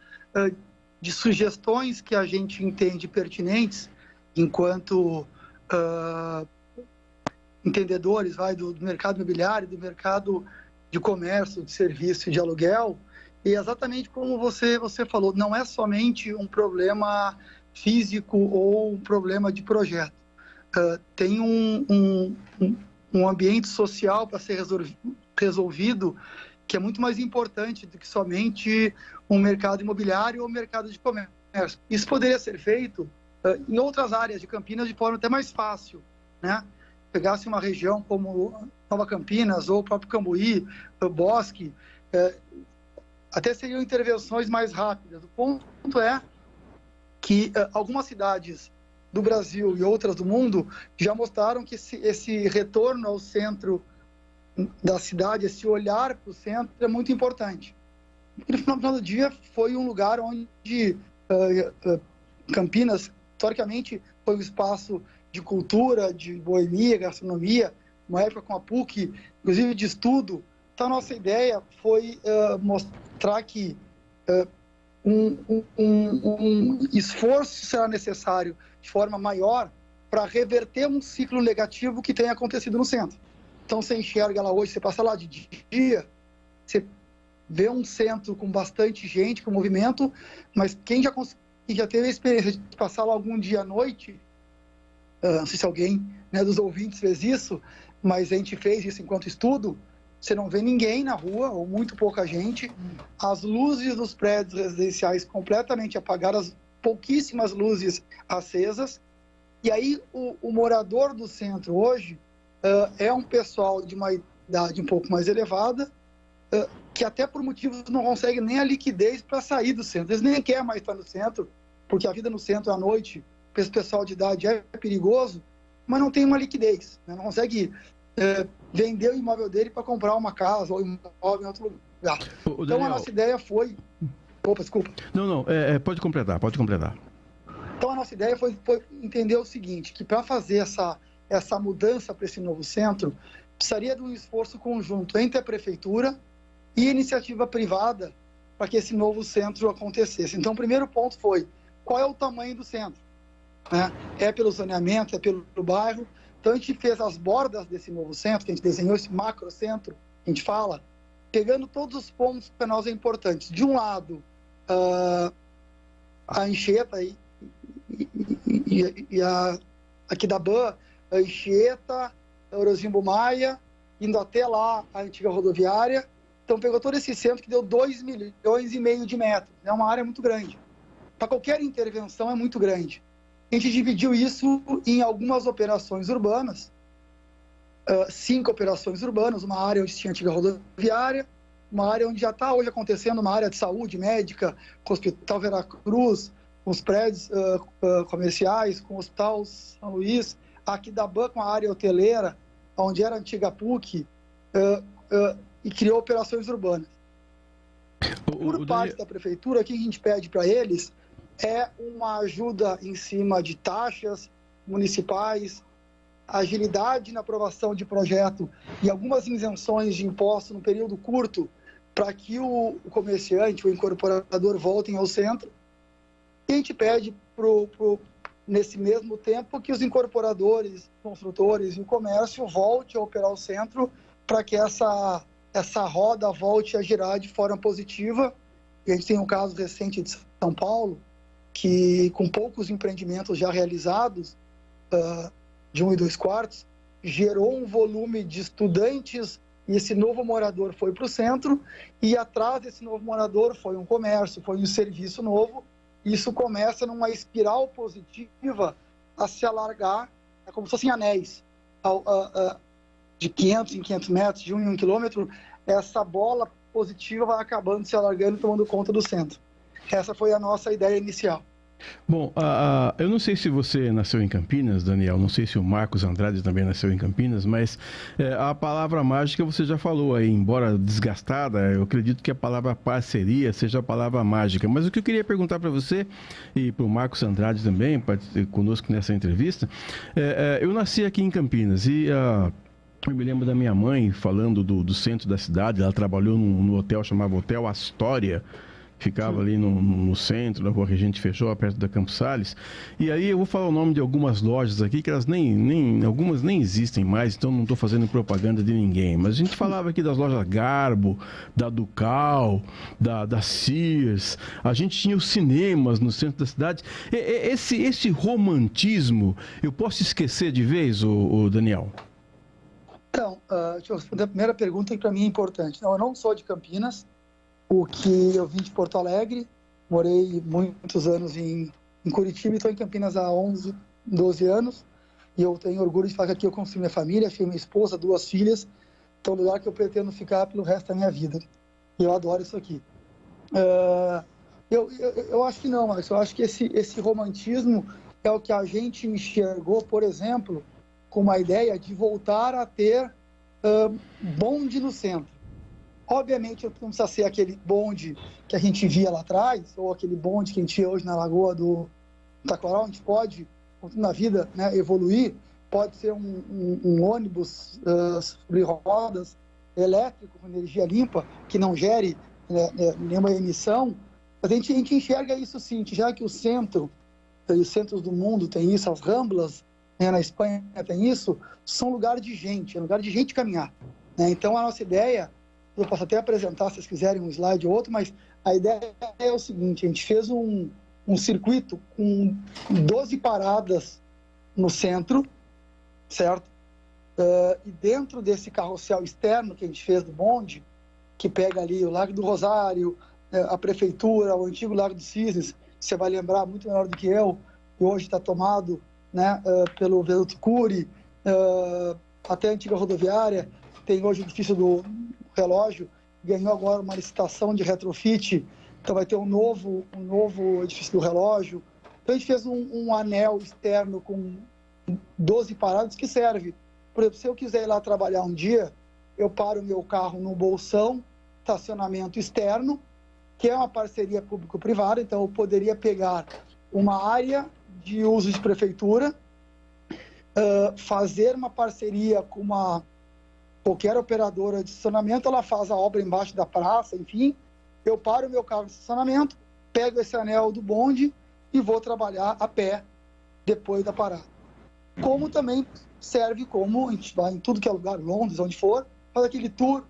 de sugestões que a gente entende pertinentes enquanto entendedores do mercado imobiliário, do mercado de comércio, de serviço e de aluguel. E exatamente como você falou, não é somente um problema físico ou um problema de projeto. Tem um ambiente social para ser resolvido que é muito mais importante do que somente um mercado imobiliário ou um mercado de comércio. Isso poderia ser feito em outras áreas de Campinas de forma até mais fácil, né? Pegasse uma região como Nova Campinas ou o próprio Cambuí, o Bosque, até seriam intervenções mais rápidas. O ponto é que algumas cidades do Brasil e outras do mundo já mostraram que esse retorno ao centro da cidade, esse olhar para o centro é muito importante. Porque no final do dia foi um lugar onde Campinas, historicamente, foi um espaço de cultura, de boemia, gastronomia, uma época com a PUC, inclusive de estudo. Então, a nossa ideia foi mostrar que um esforço será necessário de forma maior para reverter um ciclo negativo que tem acontecido no centro. Então, você enxerga lá hoje, você passa lá de dia, você vê um centro com bastante gente, com movimento, mas quem já teve a experiência de passar lá algum dia à noite, não sei se alguém, né, dos ouvintes fez isso, mas a gente fez isso enquanto estudo, você não vê ninguém na rua, ou muito pouca gente, as luzes dos prédios residenciais completamente apagadas, pouquíssimas luzes acesas, e aí o morador do centro hoje é um pessoal de uma idade um pouco mais elevada, que até por motivos não consegue nem a liquidez para sair do centro. Eles nem querem mais estar no centro, porque a vida no centro à noite, para esse pessoal de idade, é perigoso, mas não tem uma liquidez, né? Não consegue vender o imóvel dele para comprar uma casa ou imóvel em outro lugar. Então a nossa ideia foi... Opa, desculpa. Não, pode completar. Então a nossa ideia foi entender o seguinte, que para fazer essa mudança para esse novo centro, precisaria de um esforço conjunto entre a prefeitura e a iniciativa privada para que esse novo centro acontecesse. Então o primeiro ponto foi, qual é o tamanho do centro? Né? É pelo saneamento, é pelo bairro. Então a gente fez as bordas desse novo centro, que a gente desenhou esse macrocentro, que a gente fala, pegando todos os pontos que para nós é importantes. De um lado, a Anchieta e a Aquidabã, a Anchieta, a Orozimbo Maia, indo até lá a antiga rodoviária. Então pegou todo esse centro que deu 2,5 milhões de metros. É uma área muito grande. Para qualquer intervenção é muito grande. A gente dividiu isso em algumas operações urbanas, 5 operações urbanas, uma área onde tinha antiga rodoviária, uma área onde já está hoje acontecendo uma área de saúde médica, com o Hospital Veracruz, com os prédios comerciais, com o Hospital São Luís, aqui da Ban com a área hoteleira, onde era a antiga PUC, e criou operações urbanas. Por parte da prefeitura, o que a gente pede para eles é uma ajuda em cima de taxas municipais, agilidade na aprovação de projeto e algumas isenções de imposto no período curto para que o comerciante, o incorporador voltem ao centro. E a gente pede, nesse mesmo tempo, que os incorporadores, construtores e o comércio voltem a operar o centro para que essa roda volte a girar de forma positiva. E a gente tem um caso recente de São Paulo, que com poucos empreendimentos já realizados, de 1 2/4, gerou um volume de estudantes e esse novo morador foi para o centro e atrás desse novo morador foi um comércio, foi um serviço novo. Isso começa numa espiral positiva a se alargar, é como se fossem anéis, de 500 em 500 metros, de 1 em 1 quilômetro, essa bola positiva vai acabando, se alargando e tomando conta do centro. Essa foi a nossa ideia inicial. Bom, eu não sei se você nasceu em Campinas, Daniel, não sei se o Marcos Andrade também nasceu em Campinas, mas a palavra mágica você já falou aí, embora desgastada, eu acredito que a palavra parceria seja a palavra mágica. Mas o que eu queria perguntar para você e para o Marcos Andrade também, conosco nessa entrevista, eu nasci aqui em Campinas e... eu me lembro da minha mãe falando do centro da cidade. Ela trabalhou num hotel, chamava Hotel Astoria, ficava ali no centro, na rua Regente Feijó, perto da Campos Sales. E aí eu vou falar o nome de algumas lojas aqui, que elas algumas nem existem mais, então não estou fazendo propaganda de ninguém. Mas a gente falava aqui das lojas Garbo, da Ducal, da Sears. A gente tinha os cinemas no centro da cidade. Esse romantismo, eu posso esquecer de vez, o Daniel? Então, deixa eu responder a primeira pergunta, que para mim é importante. Não, eu não sou de Campinas, eu vim de Porto Alegre, morei muitos anos em Curitiba e estou em Campinas há 11, 12 anos. E eu tenho orgulho de falar que aqui eu construí minha família, achei minha esposa, 2 filhas. Então, é um lugar que eu pretendo ficar pelo resto da minha vida. E eu adoro isso aqui. Eu acho que não, Marcos. Eu acho que esse romantismo é o que a gente enxergou, por exemplo, com uma ideia de voltar a ter bonde no centro. Obviamente, não precisa ser aquele bonde que a gente via lá atrás, ou aquele bonde que a gente via hoje na Lagoa do Taquaral. A gente pode, na vida, né, evoluir. Pode ser um ônibus sobre rodas, elétrico, com energia limpa, que não gere nenhuma emissão. Mas a gente enxerga isso sim, já que o centro, e os centros do mundo tem isso, as Ramblas, né, na Espanha tem isso, são lugares de gente, é lugar de gente caminhar. Né? Então, a nossa ideia, eu posso até apresentar, se vocês quiserem, um slide ou outro, mas a ideia é o seguinte: a gente fez um circuito com 12 paradas no centro, certo? E dentro desse carrossel externo que a gente fez do bonde, que pega ali o Largo do Rosário, a prefeitura, o antigo Largo dos Cisnes, você vai lembrar muito melhor do que eu, que hoje está tomado, né, pelo Viaduto Cury, até a antiga rodoviária, tem hoje o edifício do relógio, ganhou agora uma licitação de retrofit, então vai ter um novo edifício do relógio. Então a gente fez um anel externo com 12 paradas que serve. Por exemplo, se eu quiser ir lá trabalhar um dia, eu paro o meu carro no Bolsão, estacionamento externo, que é uma parceria público-privada, então eu poderia pegar uma área de uso de prefeitura, fazer uma parceria com qualquer operadora de estacionamento, ela faz a obra embaixo da praça, enfim, eu paro o meu carro no estacionamento, pego esse anel do bonde e vou trabalhar a pé depois da parada. Como também serve como a gente vai em tudo que é lugar, Londres, onde for, faz aquele tour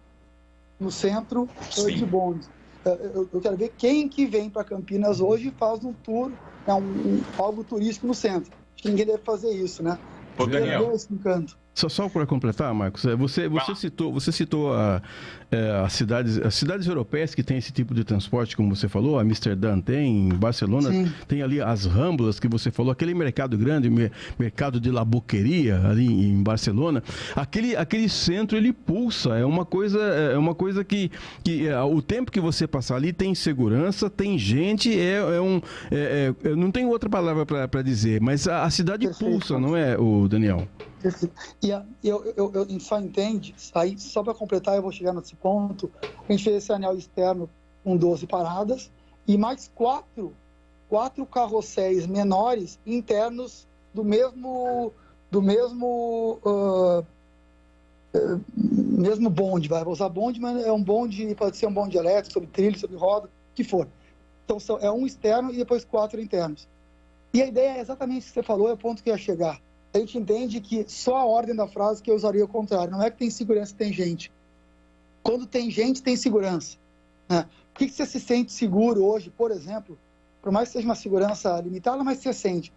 no centro de bonde. Eu quero ver quem que vem para Campinas hoje faz um tour, algo turístico no centro. Acho que ninguém deve fazer isso, né? Ô, Daniel. Esse encanto. Só para completar, Marcos, você citou as cidades europeias que têm esse tipo de transporte, como você falou, Amsterdã tem, Barcelona tem ali as Ramblas que você falou, aquele mercado grande, mercado de laboqueria ali em Barcelona, aquele centro ele pulsa, é uma coisa que o tempo que você passar ali tem segurança, tem gente, não tem outra palavra para dizer, mas a cidade pulsa, não é, o Daniel? E a gente só entende, aí, só para completar, eu vou chegar nesse ponto, a gente fez esse anel externo com 12 paradas e mais quatro carrosséis menores internos do mesmo bonde, vai usar bonde, mas é um bonde, pode ser um bonde elétrico, sobre trilho, sobre roda, o que for. Então é um externo e depois 4 internos. E a ideia é exatamente o que você falou, é o ponto que eu ia chegar. A gente entende que só a ordem da frase que eu usaria o contrário. Não é que tem segurança, tem gente. Quando tem gente, tem segurança. Né? Por que você se sente seguro hoje, por exemplo, por mais que seja uma segurança limitada, mas você sente.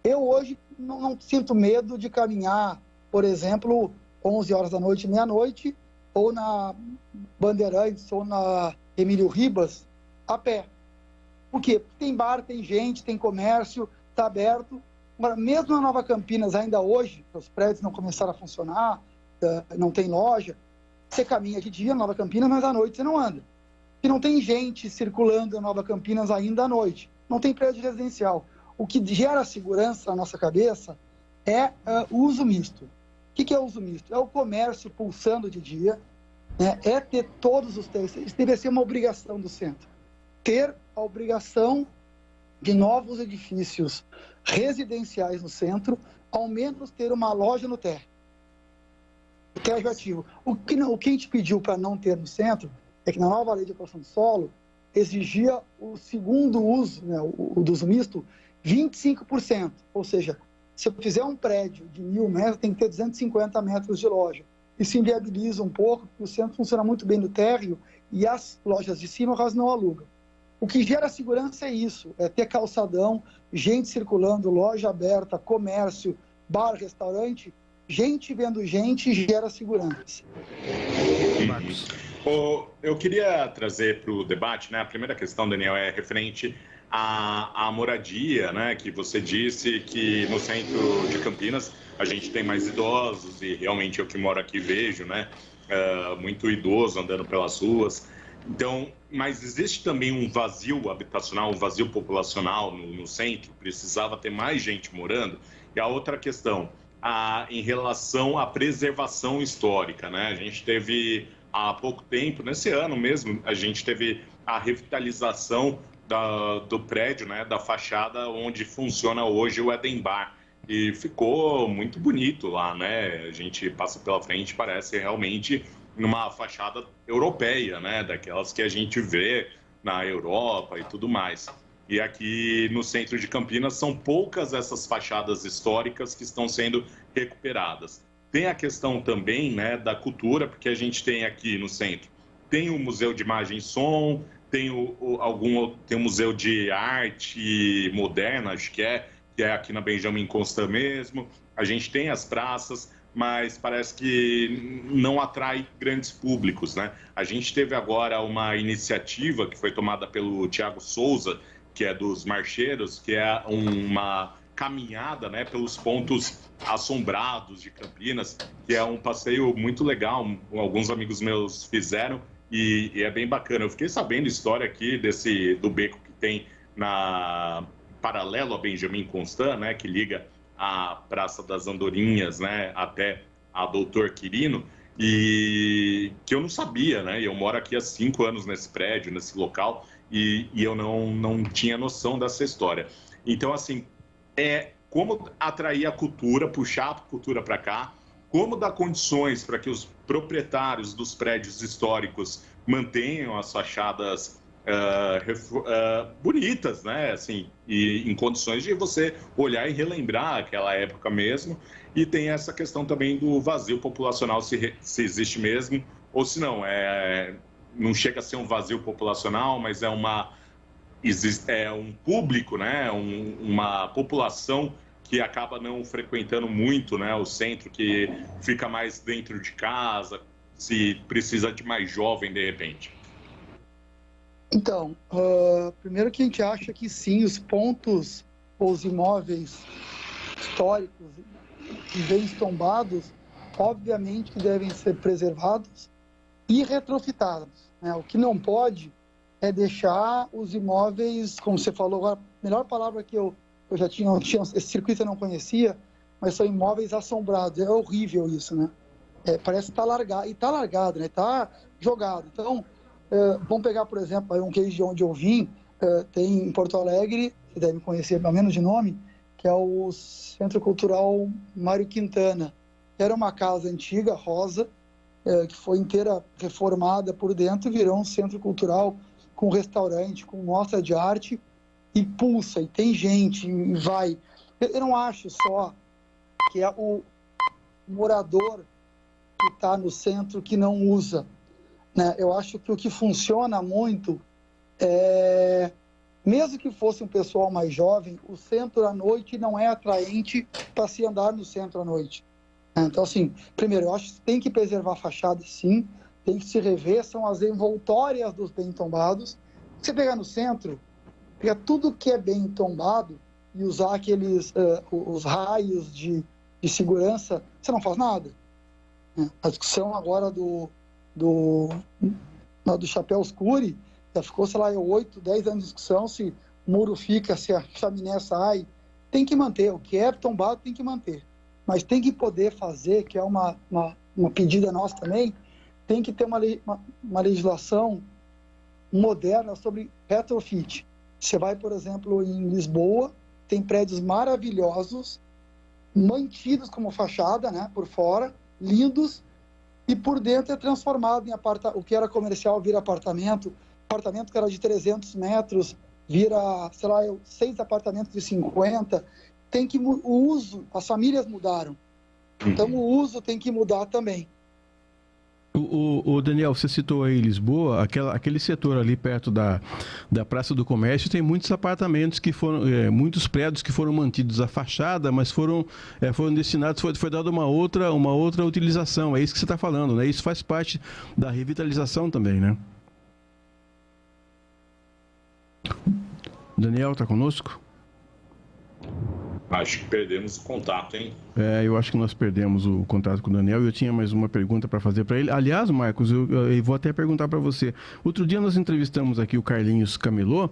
Eu hoje não sinto medo de caminhar, por exemplo, 11 horas da noite, meia-noite, ou na Bandeirantes, ou na Emílio Ribas, a pé. Por quê? Porque tem bar, tem gente, tem comércio, está aberto. Agora, mesmo na Nova Campinas, ainda hoje, os prédios não começaram a funcionar, não tem loja, você caminha de dia na Nova Campinas, mas à noite você não anda. E não tem gente circulando na Nova Campinas ainda à noite. Não tem prédio residencial. O que gera segurança na nossa cabeça é o uso misto. O que é o uso misto? É o comércio pulsando de dia, né? É ter todos os testes. Isso deve ser uma obrigação do centro. Ter a obrigação de novos edifícios residenciais no centro, ao menos ter uma loja no térreo. O térreo ativo. O que a gente pediu para não ter no centro é que na nova lei de ocupação do solo exigia o segundo uso, né, o do uso misto, 25%. Ou seja, se eu fizer um prédio de 1.000 metros, tem que ter 250 metros de loja. Isso inviabiliza um pouco, porque o centro funciona muito bem no térreo e as lojas de cima elas não alugam. O que gera segurança é isso, é ter calçadão, gente circulando, loja aberta, comércio, bar, restaurante, gente vendo gente gera segurança. Marcos. Eu queria trazer para o debate, né? A primeira questão, Daniel, é referente à moradia, né? Que você disse que no centro de Campinas a gente tem mais idosos e realmente eu que moro aqui vejo, né? Muito idoso andando pelas ruas. Então, mas existe também um vazio habitacional, um vazio populacional no centro? Precisava ter mais gente morando? E a outra questão, em relação à preservação histórica, né? A gente teve há pouco tempo, nesse ano mesmo, a gente teve a revitalização do prédio, né, da fachada onde funciona hoje o Eden Bar. E ficou muito bonito lá, né? A gente passa pela frente, parece realmente numa fachada europeia, né? Daquelas que a gente vê na Europa e tudo mais. E aqui no centro de Campinas são poucas essas fachadas históricas que estão sendo recuperadas. Tem a questão também, né, da cultura, porque a gente tem aqui no centro, tem o Museu de Imagem e Som, tem tem o Museu de Arte Moderna, acho que é aqui na Benjamin Constant mesmo. A gente tem as praças, mas parece que não atrai grandes públicos, né? A gente teve agora uma iniciativa que foi tomada pelo Thiago Souza, que é dos Marcheiros, que é uma caminhada, né, pelos pontos assombrados de Campinas, que é um passeio muito legal, alguns amigos meus fizeram, e é bem bacana. Eu fiquei sabendo a história aqui do beco que tem paralelo a Benjamin Constant, né, que liga a Praça das Andorinhas, né, até a Doutor Quirino, e que eu não sabia, né? Eu moro aqui há 5 anos nesse prédio, nesse local, e eu não tinha noção dessa história. Então, assim, como atrair a cultura, puxar a cultura para cá, como dar condições para que os proprietários dos prédios históricos mantenham as fachadas bonitas, né? Assim, e em condições de você olhar e relembrar aquela época mesmo. E tem essa questão também do vazio populacional, se existe mesmo, ou se não. Não chega a ser um vazio populacional, mas é um público, né? Uma população que acaba não frequentando muito, né, o centro, que fica mais dentro de casa, se precisa de mais jovem de repente. Então, primeiro que a gente acha que sim, os pontos ou os imóveis históricos e bens tombados, obviamente que devem ser preservados e retrofitados, né? O que não pode é deixar os imóveis, como você falou, a melhor palavra que eu já tinha, esse circuito eu não conhecia, mas são imóveis assombrados. É horrível isso, né? Parece que está largado, e está largado, né? Está jogado. Então, vamos pegar, por exemplo, um case de onde eu vim, tem em Porto Alegre, você deve conhecer pelo menos de nome, que é o Centro Cultural Mário Quintana. Era uma casa antiga, rosa, que foi inteira reformada por dentro e virou um centro cultural com restaurante, com mostra de arte, e pulsa, e tem gente, e vai. Eu não acho só que é o morador que está no centro que não usa, né? Eu acho que o que funciona muito mesmo que fosse um pessoal mais jovem, o centro à noite não é atraente para se andar no centro à noite. Então, assim, primeiro, eu acho que tem que preservar a fachada, sim, tem que se rever, são as envoltórias dos bem tombados. Você pegar no centro, pegar tudo que é bem tombado e usar aqueles os raios de segurança, você não faz nada. A discussão agora do chapéu escuro já ficou, sei lá, 8, 10 anos de discussão, se o muro fica, se a chaminé sai. Tem que manter, o que é tombado tem que manter. Mas tem que poder fazer, que é uma pedida nossa também, tem que ter uma legislação moderna sobre retrofit. Você vai, por exemplo, em Lisboa, tem prédios maravilhosos, mantidos como fachada, né, por fora, lindos, e por dentro é transformado em o que era comercial vira apartamento que era de 300 metros, vira, sei lá, 6 apartamentos de 50. Tem que o uso, as famílias mudaram. Então o uso tem que mudar também. O Daniel, você citou aí Lisboa, aquele setor ali perto da Praça do Comércio tem muitos apartamentos que foram, muitos prédios que foram mantidos à fachada, mas foram destinados, foi dada uma outra utilização. É isso que você está falando, né? Isso faz parte da revitalização também, né? Daniel, está conosco? Acho que perdemos o contato, hein? Eu acho que nós perdemos o contato com o Daniel. Eu tinha mais uma pergunta para fazer para ele. Aliás, Marcos, eu vou até perguntar para você. Outro dia nós entrevistamos aqui o Carlinhos Camelô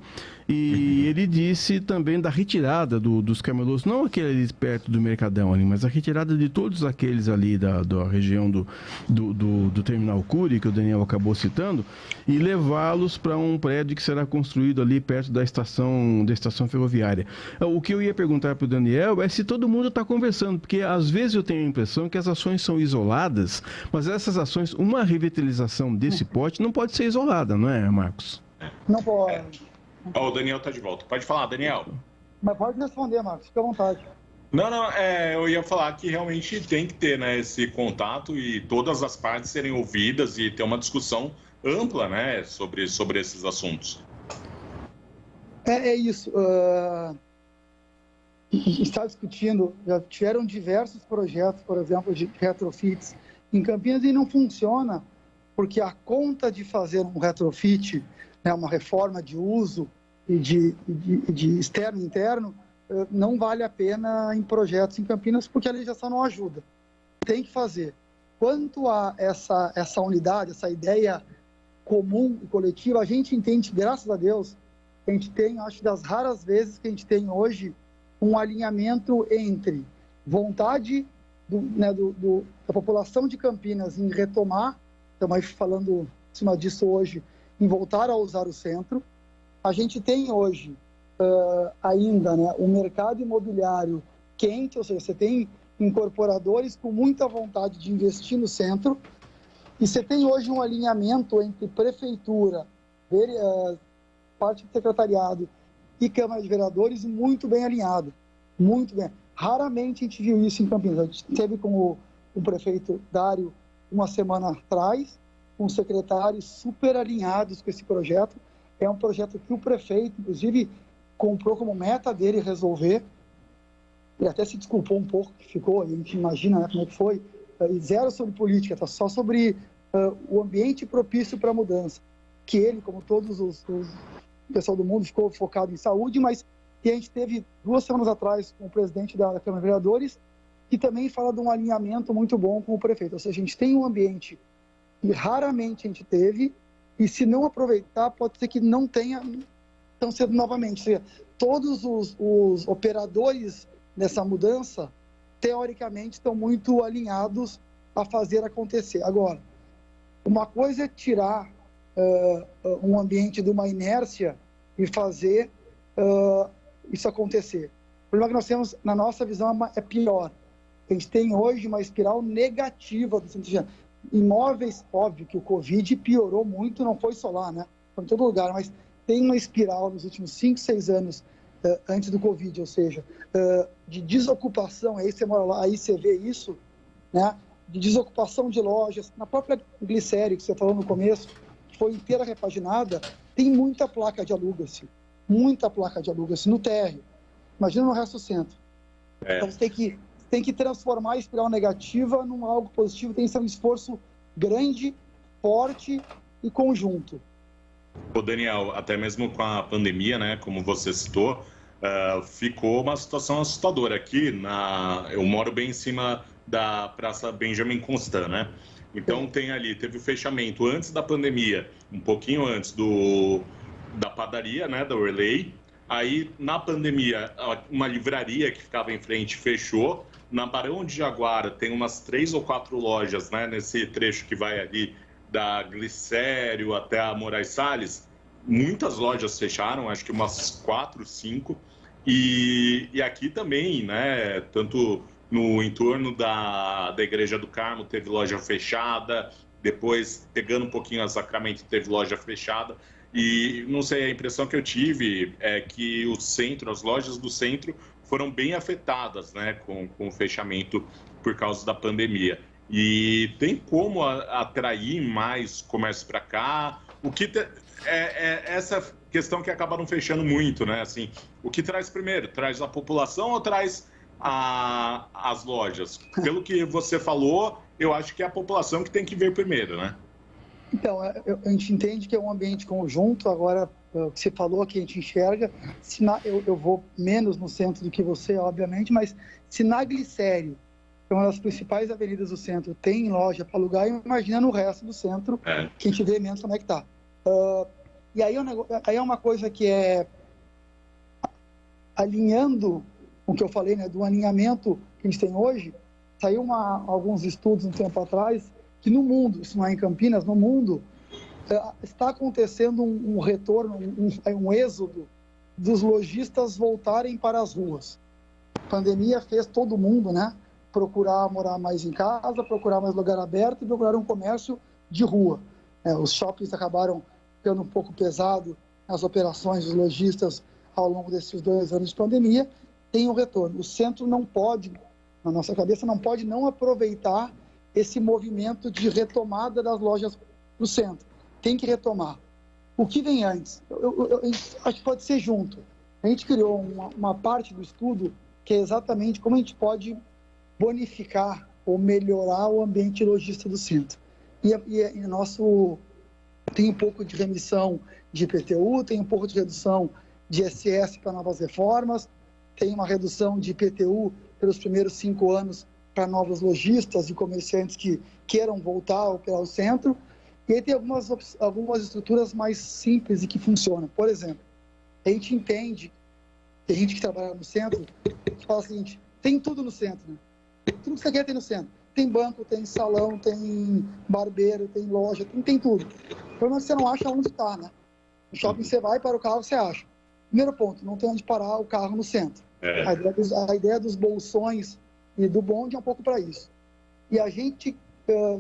e ele disse também da retirada dos camelôs, não aqueles perto do Mercadão ali, mas a retirada de todos aqueles ali da região do Terminal Cury, que o Daniel acabou citando, e levá-los para um prédio que será construído ali perto da estação ferroviária. O que eu ia perguntar para o Daniel é se todo mundo está conversando, porque às vezes eu tenho a impressão que as ações são isoladas, mas essas ações, uma revitalização desse porte não pode ser isolada, não é, Marcos? Não pode. O Daniel está de volta. Pode falar, Daniel. Mas pode responder, Marcos, fica à vontade. Não, eu ia falar que realmente tem que ter, né, esse contato e todas as partes serem ouvidas e ter uma discussão ampla, né, sobre esses assuntos. É isso. A gente está discutindo, já tiveram diversos projetos, por exemplo, de retrofits em Campinas e não funciona, porque a conta de fazer um retrofit, né, uma reforma de uso e de externo e interno, não vale a pena em projetos em Campinas, porque a legislação não ajuda. Tem que fazer. Quanto a essa unidade, essa ideia comum e coletiva, a gente entende, graças a Deus, a gente tem, acho, das raras vezes que a gente tem hoje, um alinhamento entre vontade da população de Campinas em retomar, estamos falando em cima disso hoje, em voltar a usar o centro. A gente tem hoje ainda, né, um mercado imobiliário quente, ou seja, você tem incorporadores com muita vontade de investir no centro, e você tem hoje um alinhamento entre prefeitura, parte do secretariado e Câmara de Vereadores muito bem alinhado, muito bem. Raramente a gente viu isso em Campinas. A gente teve com o prefeito Dário uma semana atrás, com secretários super alinhados com esse projeto. É um projeto que o prefeito, inclusive, comprou como meta dele resolver. Ele até se desculpou um pouco que ficou, a gente imagina, né, como é que foi. Zero sobre política, tá só sobre o ambiente propício para a mudança. Que ele, como todos o pessoal do mundo, ficou focado em saúde, mas que a gente teve 2 semanas atrás com o presidente da Câmara de Vereadores, que também fala de um alinhamento muito bom com o prefeito. Ou seja, a gente tem um ambiente que raramente a gente teve, e se não aproveitar, pode ser que não tenha tão cedo novamente. Ou seja, todos os operadores dessa mudança, teoricamente, estão muito alinhados a fazer acontecer. Agora, uma coisa é tirar um ambiente de uma inércia e fazer isso acontecer. O problema que nós temos, na nossa visão, é pior. A gente tem hoje uma espiral negativa do centro de imóveis. Óbvio que o Covid piorou muito, não foi só lá, né? Foi em todo lugar, mas tem uma espiral nos últimos 5, 6 anos antes do Covid, ou seja, de desocupação. Aí você mora lá, aí você vê isso, né? De desocupação de lojas. Na própria Glicério, que você falou no começo, foi inteira repaginada, tem muita placa de aluga-se no térreo. Imagina no resto do centro. Então você tem que transformar a espiral negativa num algo positivo, tem que ser um esforço grande, forte e conjunto. Ô Daniel, até mesmo com a pandemia, né, como você citou, ficou uma situação assustadora aqui. Eu moro bem em cima da Praça Benjamin Constant, né? Então teve o fechamento antes da pandemia, um pouquinho antes da padaria, né, da Orley. Aí, na pandemia, uma livraria que ficava em frente fechou. Na Barão de Jaguara tem umas 3 ou 4 lojas, né, nesse trecho que vai ali da Glicério até a Moraes Salles. Muitas lojas fecharam, acho que umas 4, 5. E aqui também, né, tanto no entorno da Igreja do Carmo teve loja fechada, depois, pegando um pouquinho a Sacramento, teve loja fechada. E, não sei, a impressão que eu tive é que as lojas do centro foram bem afetadas, né, com o fechamento por causa da pandemia. E tem como atrair mais comércio para cá? O que essa questão que acabaram fechando muito, né? Assim, o que traz primeiro? Traz a população ou traz as lojas? Pelo que você falou, eu acho que é a população que tem que ver primeiro, né? Então, a gente entende que é um ambiente conjunto. Agora, o que você falou, que a gente enxerga, eu vou menos no centro do que você, obviamente, mas se na Glicério, que é uma das principais avenidas do centro, tem loja para alugar, imagina no resto do centro, que a gente vê menos como é que está. E aí é uma coisa que é alinhando com o que eu falei, né, do alinhamento que a gente tem hoje. Saiu alguns estudos um tempo atrás que no mundo, isso não é em Campinas, no mundo está acontecendo um retorno, um êxodo dos lojistas voltarem para as ruas. A pandemia fez todo mundo, né, procurar morar mais em casa, procurar mais lugar aberto e procurar um comércio de rua. Os shoppings acabaram ficando um pouco pesado nas operações dos lojistas ao longo desses 2 anos de pandemia. Tem um retorno. O centro não pode, na nossa cabeça, não pode não aproveitar esse movimento de retomada das lojas do centro. Tem que retomar. O que vem antes? Eu acho que pode ser junto. A gente criou uma parte do estudo que é exatamente como a gente pode bonificar ou melhorar o ambiente logístico do centro. E nosso tem um pouco de remissão de IPTU, tem um pouco de redução de ISS para novas reformas, tem uma redução de IPTU pelos primeiros 5 anos para novos lojistas e comerciantes que queiram voltar a operar o centro. E aí tem algumas estruturas mais simples e que funcionam. Por exemplo, a gente entende, tem gente que trabalha no centro, que fala o seguinte: tem tudo no centro, né? Tudo que você quer tem no centro. Tem banco, tem salão, tem barbeiro, tem loja, tem tudo. O problema é que você não acha onde está, né? No shopping você vai, para o carro, você acha. Primeiro ponto, não tem onde parar o carro no centro. A ideia dos bolsões e do bonde é um pouco para isso. E a gente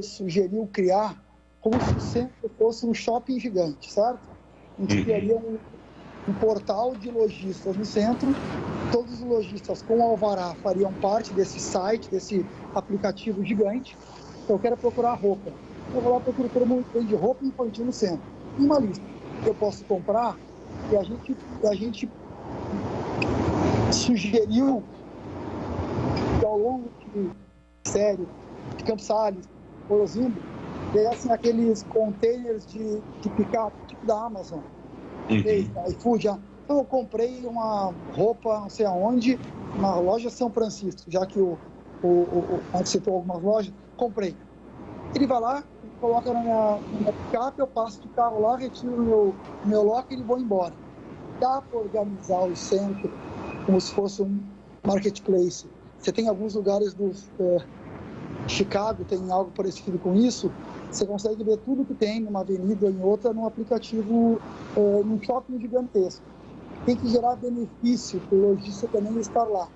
sugeriu criar como se o centro fosse um shopping gigante, certo? A gente criaria um portal de lojistas no centro. Todos os lojistas com alvará fariam parte desse site, desse aplicativo gigante. Então, eu quero procurar roupa. Eu vou lá procurar todo mundo que vende roupa infantil no centro. Uma lista que eu posso comprar, e a gente sugeriu que ao longo de Campos Salles, Orozimbo, dessem aqueles containers de picape, tipo da Amazon, iFood. Então eu comprei uma roupa, não sei aonde, na loja São Francisco, já que onde citou algumas lojas, comprei. Ele vai lá, coloca na minha picape, eu passo de carro lá, retiro meu locker e vou embora. Dá para organizar o centro como se fosse um marketplace. Você tem alguns lugares do Chicago, tem algo parecido com isso. Você consegue ver tudo que tem numa avenida ou em outra num aplicativo, num shopping gigantesco. Tem que gerar benefício para o lojista também estar lá.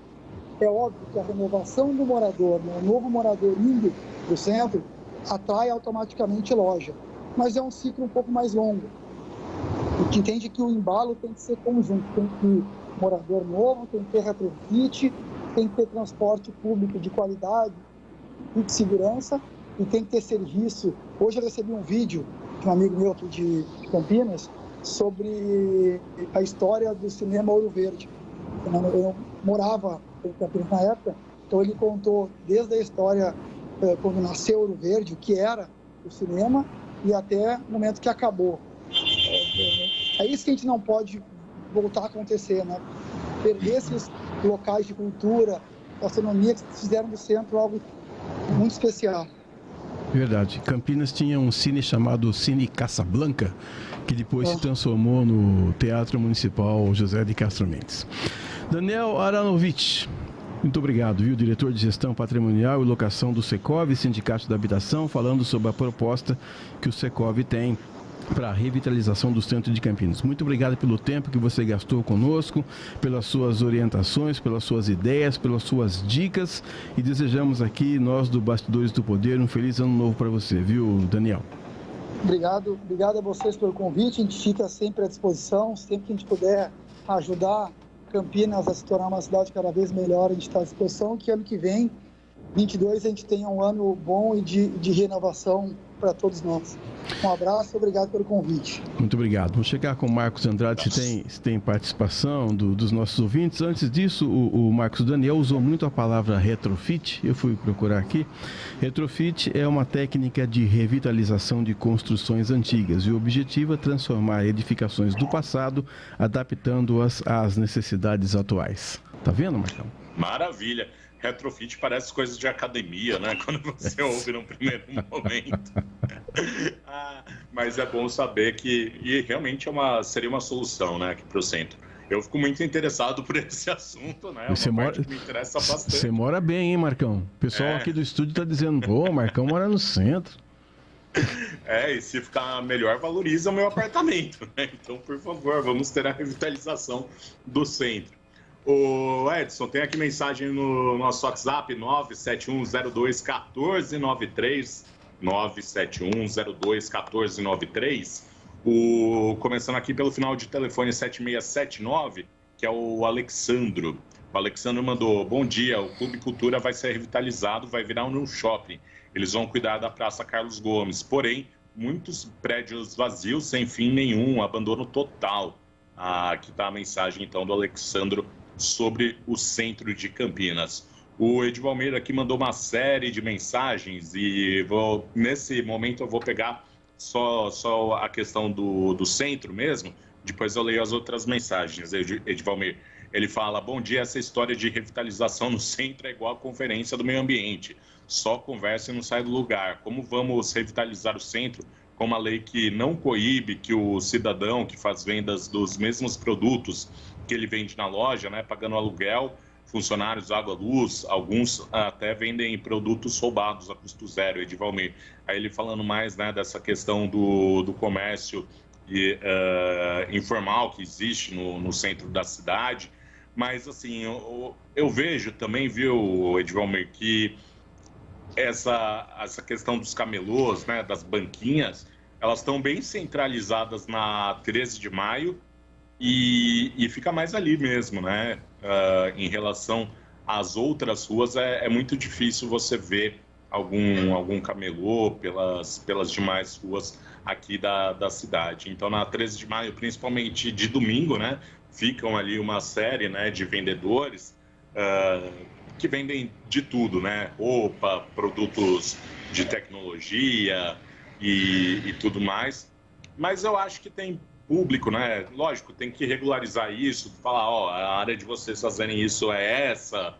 É óbvio que a renovação do morador, né, o novo morador indo do centro, atrai automaticamente loja. Mas é um ciclo um pouco mais longo. A gente entende que o embalo tem que ser conjunto. Tem que ter morador novo, tem que ter retrofit, tem que ter transporte público de qualidade e de segurança, e tem que ter serviço. Hoje eu recebi um vídeo de um amigo meu aqui de Campinas sobre a história do cinema Ouro Verde. Eu morava em Campinas na época, então ele contou desde a história quando nasceu Ouro Verde, o que era o cinema, e até o momento que acabou. É isso que a gente não pode voltar a acontecer, né? Perder esses locais de cultura, gastronomia, que fizeram do centro algo muito especial. Verdade. Campinas tinha um cine chamado Cine Casablanca, que depois se transformou no Teatro Municipal José de Castro Mendes. Daniel Aranovich, muito obrigado, viu? Diretor de Gestão Patrimonial e Locação do Secov, Sindicato da Habitação, falando sobre a proposta que o Secov tem para a revitalização do centro de Campinas. Muito obrigado pelo tempo que você gastou conosco, pelas suas orientações, pelas suas ideias, pelas suas dicas, e desejamos aqui, nós do Bastidores do Poder, um feliz ano novo para você, viu, Daniel? Obrigado a vocês pelo convite. A gente fica sempre à disposição, sempre que a gente puder ajudar Campinas a se tornar uma cidade cada vez melhor, a gente está à disposição. Que ano que vem, 22, a gente tenha um ano bom e de renovação para todos nós. Um abraço e obrigado pelo convite. Muito obrigado. Vamos chegar com o Marcos Andrade, se tem participação dos nossos ouvintes. Antes disso, o Marcos Daniel usou muito a palavra retrofit. Eu fui procurar aqui. Retrofit é uma técnica de revitalização de construções antigas e o objetivo é transformar edificações do passado, adaptando-as às necessidades atuais. Tá vendo, Marcão? Maravilha. Retrofit parece coisa de academia, né? Quando você ouve no primeiro momento. Mas é bom saber que e realmente seria uma solução, né, aqui para o centro. Eu fico muito interessado por esse assunto, né? Me interessa bastante. Você mora bem, hein, Marcão? O pessoal aqui do estúdio está dizendo, pô, o Marcão mora no centro. E se ficar melhor, valoriza o meu apartamento, né? Então, por favor, vamos ter a revitalização do centro. O Edson, tem aqui mensagem no nosso WhatsApp, 971021493, 971021493. Começando aqui pelo final de telefone 7679, que é o Alexandro. O Alexandro mandou, bom dia, o Clube Cultura vai ser revitalizado, vai virar um shopping. Eles vão cuidar da Praça Carlos Gomes, porém, muitos prédios vazios, sem fim nenhum, abandono total. Aqui está a mensagem, então, do Alexandro sobre o centro de Campinas. O Edivalmeiro aqui mandou uma série de mensagens e nesse momento eu vou pegar só a questão do centro mesmo, depois eu leio as outras mensagens. Edivalmeiro, ele fala, bom dia, essa história de revitalização no centro é igual a conferência do meio ambiente, só conversa e não sai do lugar. Como vamos revitalizar o centro com uma lei que não coíbe que o cidadão que faz vendas dos mesmos produtos que ele vende na loja, né, pagando aluguel, funcionários, água, luz, alguns até vendem produtos roubados a custo zero, Edivalmir. Aí ele falando mais, né, dessa questão do comércio informal que existe no centro da cidade, mas assim, eu vejo também, viu, Edivalmir, que essa questão dos camelôs, né, das banquinhas, elas estão bem centralizadas na 13 de maio, e fica mais ali mesmo, né? Em relação às outras ruas, é muito difícil você ver algum camelô pelas demais ruas aqui da cidade. Então, na 13 de maio, principalmente de domingo, né? Ficam ali uma série, né, de vendedores que vendem de tudo, né? Roupa, produtos de tecnologia e tudo mais. Mas eu acho que tem público, né? Lógico, tem que regularizar isso, falar, a área de vocês fazerem isso é essa,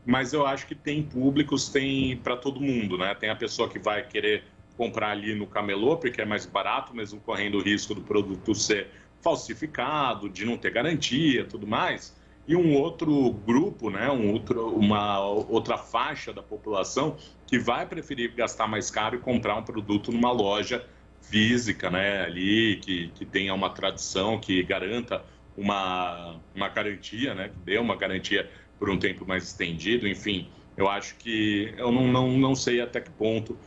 mas eu acho que tem públicos, tem para todo mundo, né? Tem a pessoa que vai querer comprar ali no camelô, porque é mais barato, mesmo correndo o risco do produto ser falsificado, de não ter garantia, tudo mais, e um outro grupo, né? Uma outra faixa da população que vai preferir gastar mais caro e comprar um produto numa loja física, né, ali, que tenha uma tradição, que garanta uma garantia, né, que dê uma garantia por um tempo mais estendido, enfim, eu acho que, eu não sei até que ponto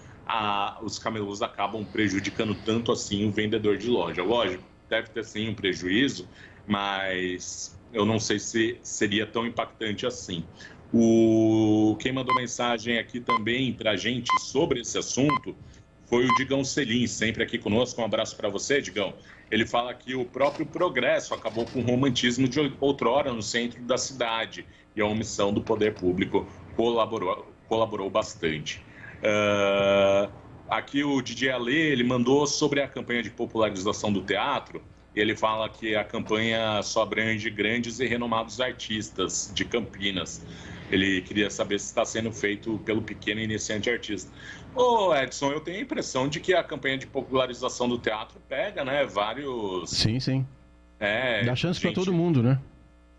os camelôs acabam prejudicando tanto assim o vendedor de loja. Lógico, deve ter sim um prejuízo, mas eu não sei se seria tão impactante assim. Quem mandou mensagem aqui também pra gente sobre esse assunto foi o Digão Selim, sempre aqui conosco. Um abraço para você, Digão. Ele fala que o próprio progresso acabou com o romantismo de outrora no centro da cidade e a omissão do poder público colaborou bastante. Aqui o DJ Ale, ele mandou sobre a campanha de popularização do teatro e ele fala que a campanha só abrange grandes e renomados artistas de Campinas. Ele queria saber se está sendo feito pelo pequeno iniciante artista. Ô, Edson, eu tenho a impressão de que a campanha de popularização do teatro pega, né, vários... Sim. Dá chance para todo mundo, né?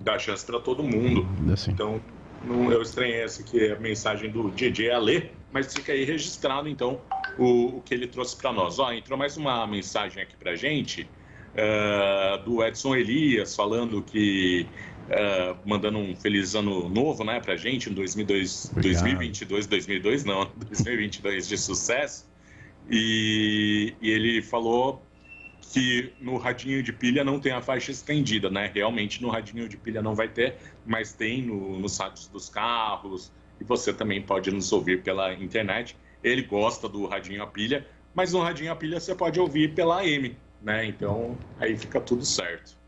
Dá chance para todo mundo. Então, eu estranhei essa aqui, a mensagem do DJ Ale, mas fica aí registrado, então, o que ele trouxe para nós. Entrou mais uma mensagem aqui para gente, do Edson Elias, falando que... mandando um feliz ano novo, né, pra gente, em 2022 de sucesso. E ele falou que no radinho de pilha não tem a faixa estendida, né? Realmente no radinho de pilha não vai ter, mas tem nos rádios dos carros, e você também pode nos ouvir pela internet. Ele gosta do radinho a pilha, mas no radinho a pilha você pode ouvir pela AM, né? Então aí fica tudo certo.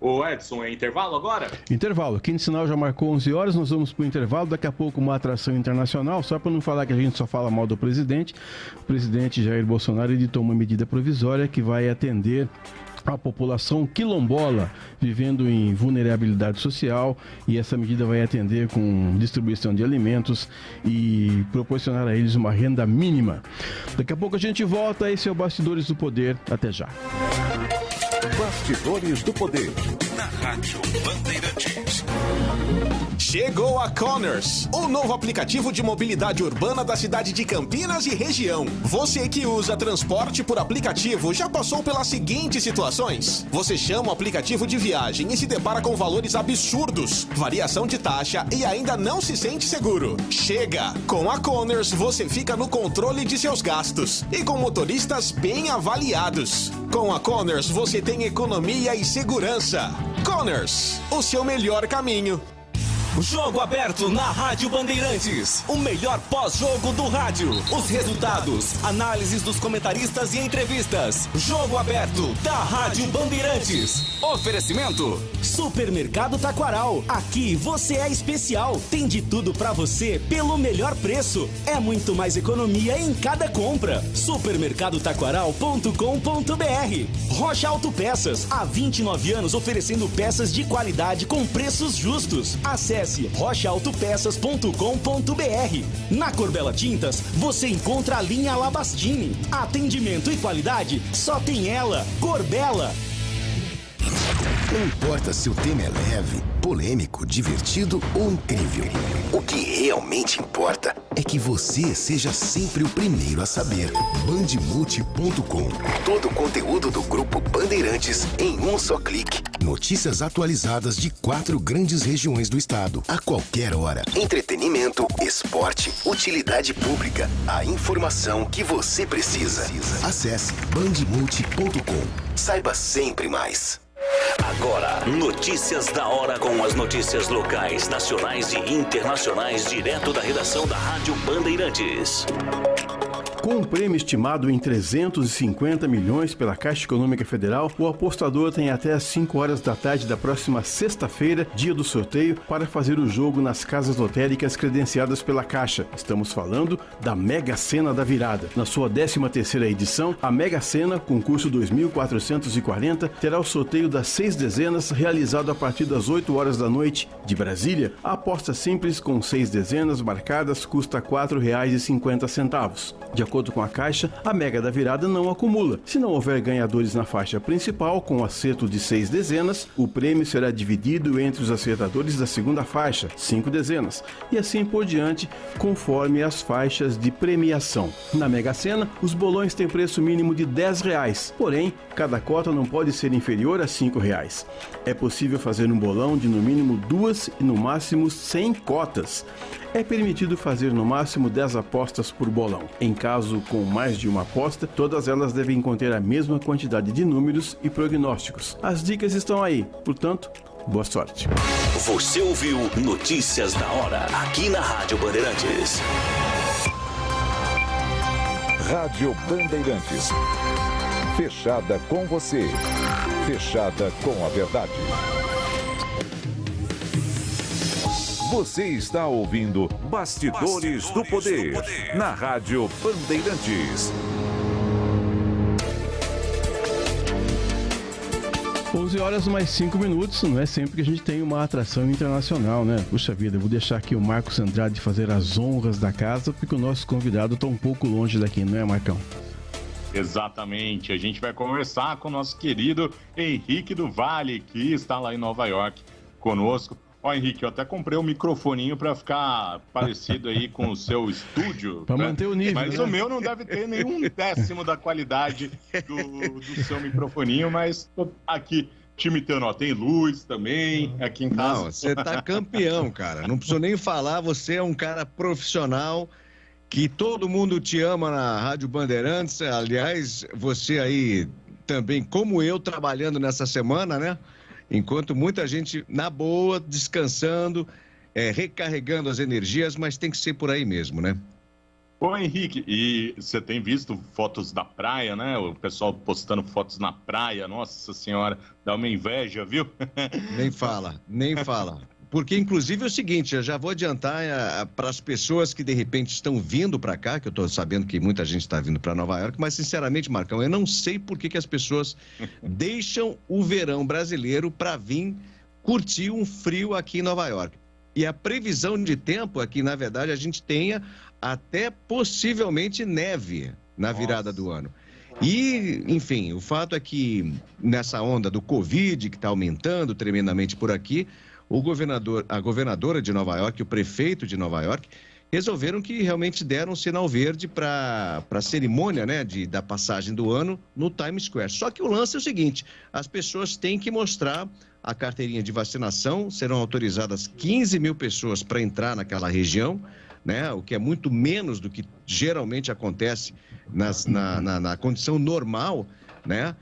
Ô Edson, é intervalo agora? Intervalo. Quinto sinal já marcou 11 horas, nós vamos para o intervalo. Daqui a pouco uma atração internacional, só para não falar que a gente só fala mal do presidente. O presidente Jair Bolsonaro editou uma medida provisória que vai atender a população quilombola vivendo em vulnerabilidade social, e essa medida vai atender com distribuição de alimentos e proporcionar a eles uma renda mínima. Daqui a pouco a gente volta. Esse é o Bastidores do Poder. Até já. Bastidores do Poder. Na Rádio Bandeirantes. Chegou a Conners, o novo aplicativo de mobilidade urbana da cidade de Campinas e região. Você que usa transporte por aplicativo já passou pelas seguintes situações. Você chama o aplicativo de viagem e se depara com valores absurdos, variação de taxa e ainda não se sente seguro. Chega! Com a Conners você fica no controle de seus gastos e com motoristas bem avaliados. Com a Conners você tem economia e segurança. Conners, o seu melhor caminho. Jogo aberto na Rádio Bandeirantes. O melhor pós-jogo do rádio. Os resultados, análises dos comentaristas e entrevistas. Jogo aberto da Rádio Bandeirantes. Oferecimento: Supermercado Taquaral. Aqui você é especial. Tem de tudo pra você pelo melhor preço. É muito mais economia em cada compra. Supermercadotaquaral.com.br. Rocha Autopeças. Há 29 anos oferecendo peças de qualidade com preços justos. Acesse rochaautopeças.com.br. Na Corbella Tintas, você encontra a linha Labastini. Atendimento e qualidade, só tem ela, Corbella. Não importa se o tema é leve, polêmico, divertido ou incrível. O que realmente importa é que você seja sempre o primeiro a saber. Bandemulti.com. Todo o conteúdo do Grupo Bandeirantes em um só clique. Notícias atualizadas de 4 grandes regiões do estado, a qualquer hora. Entretenimento, esporte, utilidade pública. A informação que você precisa. Acesse bandemulti.com. Saiba sempre mais. Agora, notícias da hora com as notícias locais, nacionais e internacionais, direto da redação da Rádio Bandeirantes. Com um prêmio estimado em 350 milhões pela Caixa Econômica Federal, o apostador tem até às 5 horas da tarde da próxima sexta-feira, dia do sorteio, para fazer o jogo nas casas lotéricas credenciadas pela Caixa. Estamos falando da Mega Sena da Virada. Na sua 13ª edição, a Mega Sena, concurso 2440, terá o sorteio das 6 dezenas realizado a partir das 8 horas da noite de Brasília. A aposta simples com 6 dezenas marcadas custa R$ 4,50. De acordo com a Caixa, a Mega da Virada não acumula. Se não houver ganhadores na faixa principal, com acerto de 6 dezenas, o prêmio será dividido entre os acertadores da segunda faixa, 5 dezenas, e assim por diante, conforme as faixas de premiação. Na Mega Sena, os bolões têm preço mínimo de R$ 10, porém, cada cota não pode ser inferior a R$ 5. É possível fazer um bolão de no mínimo 2 e no máximo 100 cotas. É permitido fazer no máximo 10 apostas por bolão. Em caso com mais de uma aposta, todas elas devem conter a mesma quantidade de números e prognósticos. As dicas estão aí, portanto, boa sorte. Você ouviu Notícias da Hora, aqui na Rádio Bandeirantes. Rádio Bandeirantes. Fechada com você. Fechada com a verdade. Você está ouvindo Bastidores do Poder, na Rádio Bandeirantes. 11 horas mais 5 minutos, não é sempre que a gente tem uma atração internacional, né? Puxa vida, eu vou deixar aqui o Marcos Andrade fazer as honras da casa, porque o nosso convidado está um pouco longe daqui, não é, Marcão? Exatamente, a gente vai conversar com o nosso querido Henrique do Vale, que está lá em Nova York conosco. Ó, Henrique, eu até comprei um microfoninho para ficar parecido aí com o seu estúdio. Para manter o nível. Mas né? o meu não deve ter nenhum décimo da qualidade do seu microfoninho, mas tô aqui te imitando. Ó, tem luz também aqui em casa. Não, você tá campeão, cara. Não preciso nem falar, você é um cara profissional que todo mundo te ama na Rádio Bandeirantes. Aliás, você aí também, como eu, trabalhando nessa semana, né? Enquanto muita gente na boa, descansando, recarregando as energias, mas tem que ser por aí mesmo, né? Ô, Henrique, e você tem visto fotos da praia, né? O pessoal postando fotos na praia, nossa senhora, dá uma inveja, viu? Nem fala, nem fala. Porque, inclusive, é o seguinte, eu já vou adiantar para as pessoas que, de repente, estão vindo para cá, que eu estou sabendo que muita gente está vindo para Nova York, mas, sinceramente, Marcão, eu não sei por que as pessoas deixam o verão brasileiro para vir curtir um frio aqui em Nova York. E a previsão de tempo é que, na verdade, a gente tenha até possivelmente neve na virada do ano. E, enfim, o fato é que nessa onda do Covid, que está aumentando tremendamente por aqui, a governadora de Nova York e o prefeito de Nova York resolveram que realmente deram um sinal verde para a cerimônia, né, da passagem do ano no Times Square. Só que o lance é o seguinte, as pessoas têm que mostrar a carteirinha de vacinação, serão autorizadas 15 mil pessoas para entrar naquela região, né, o que é muito menos do que geralmente acontece na condição normal, né?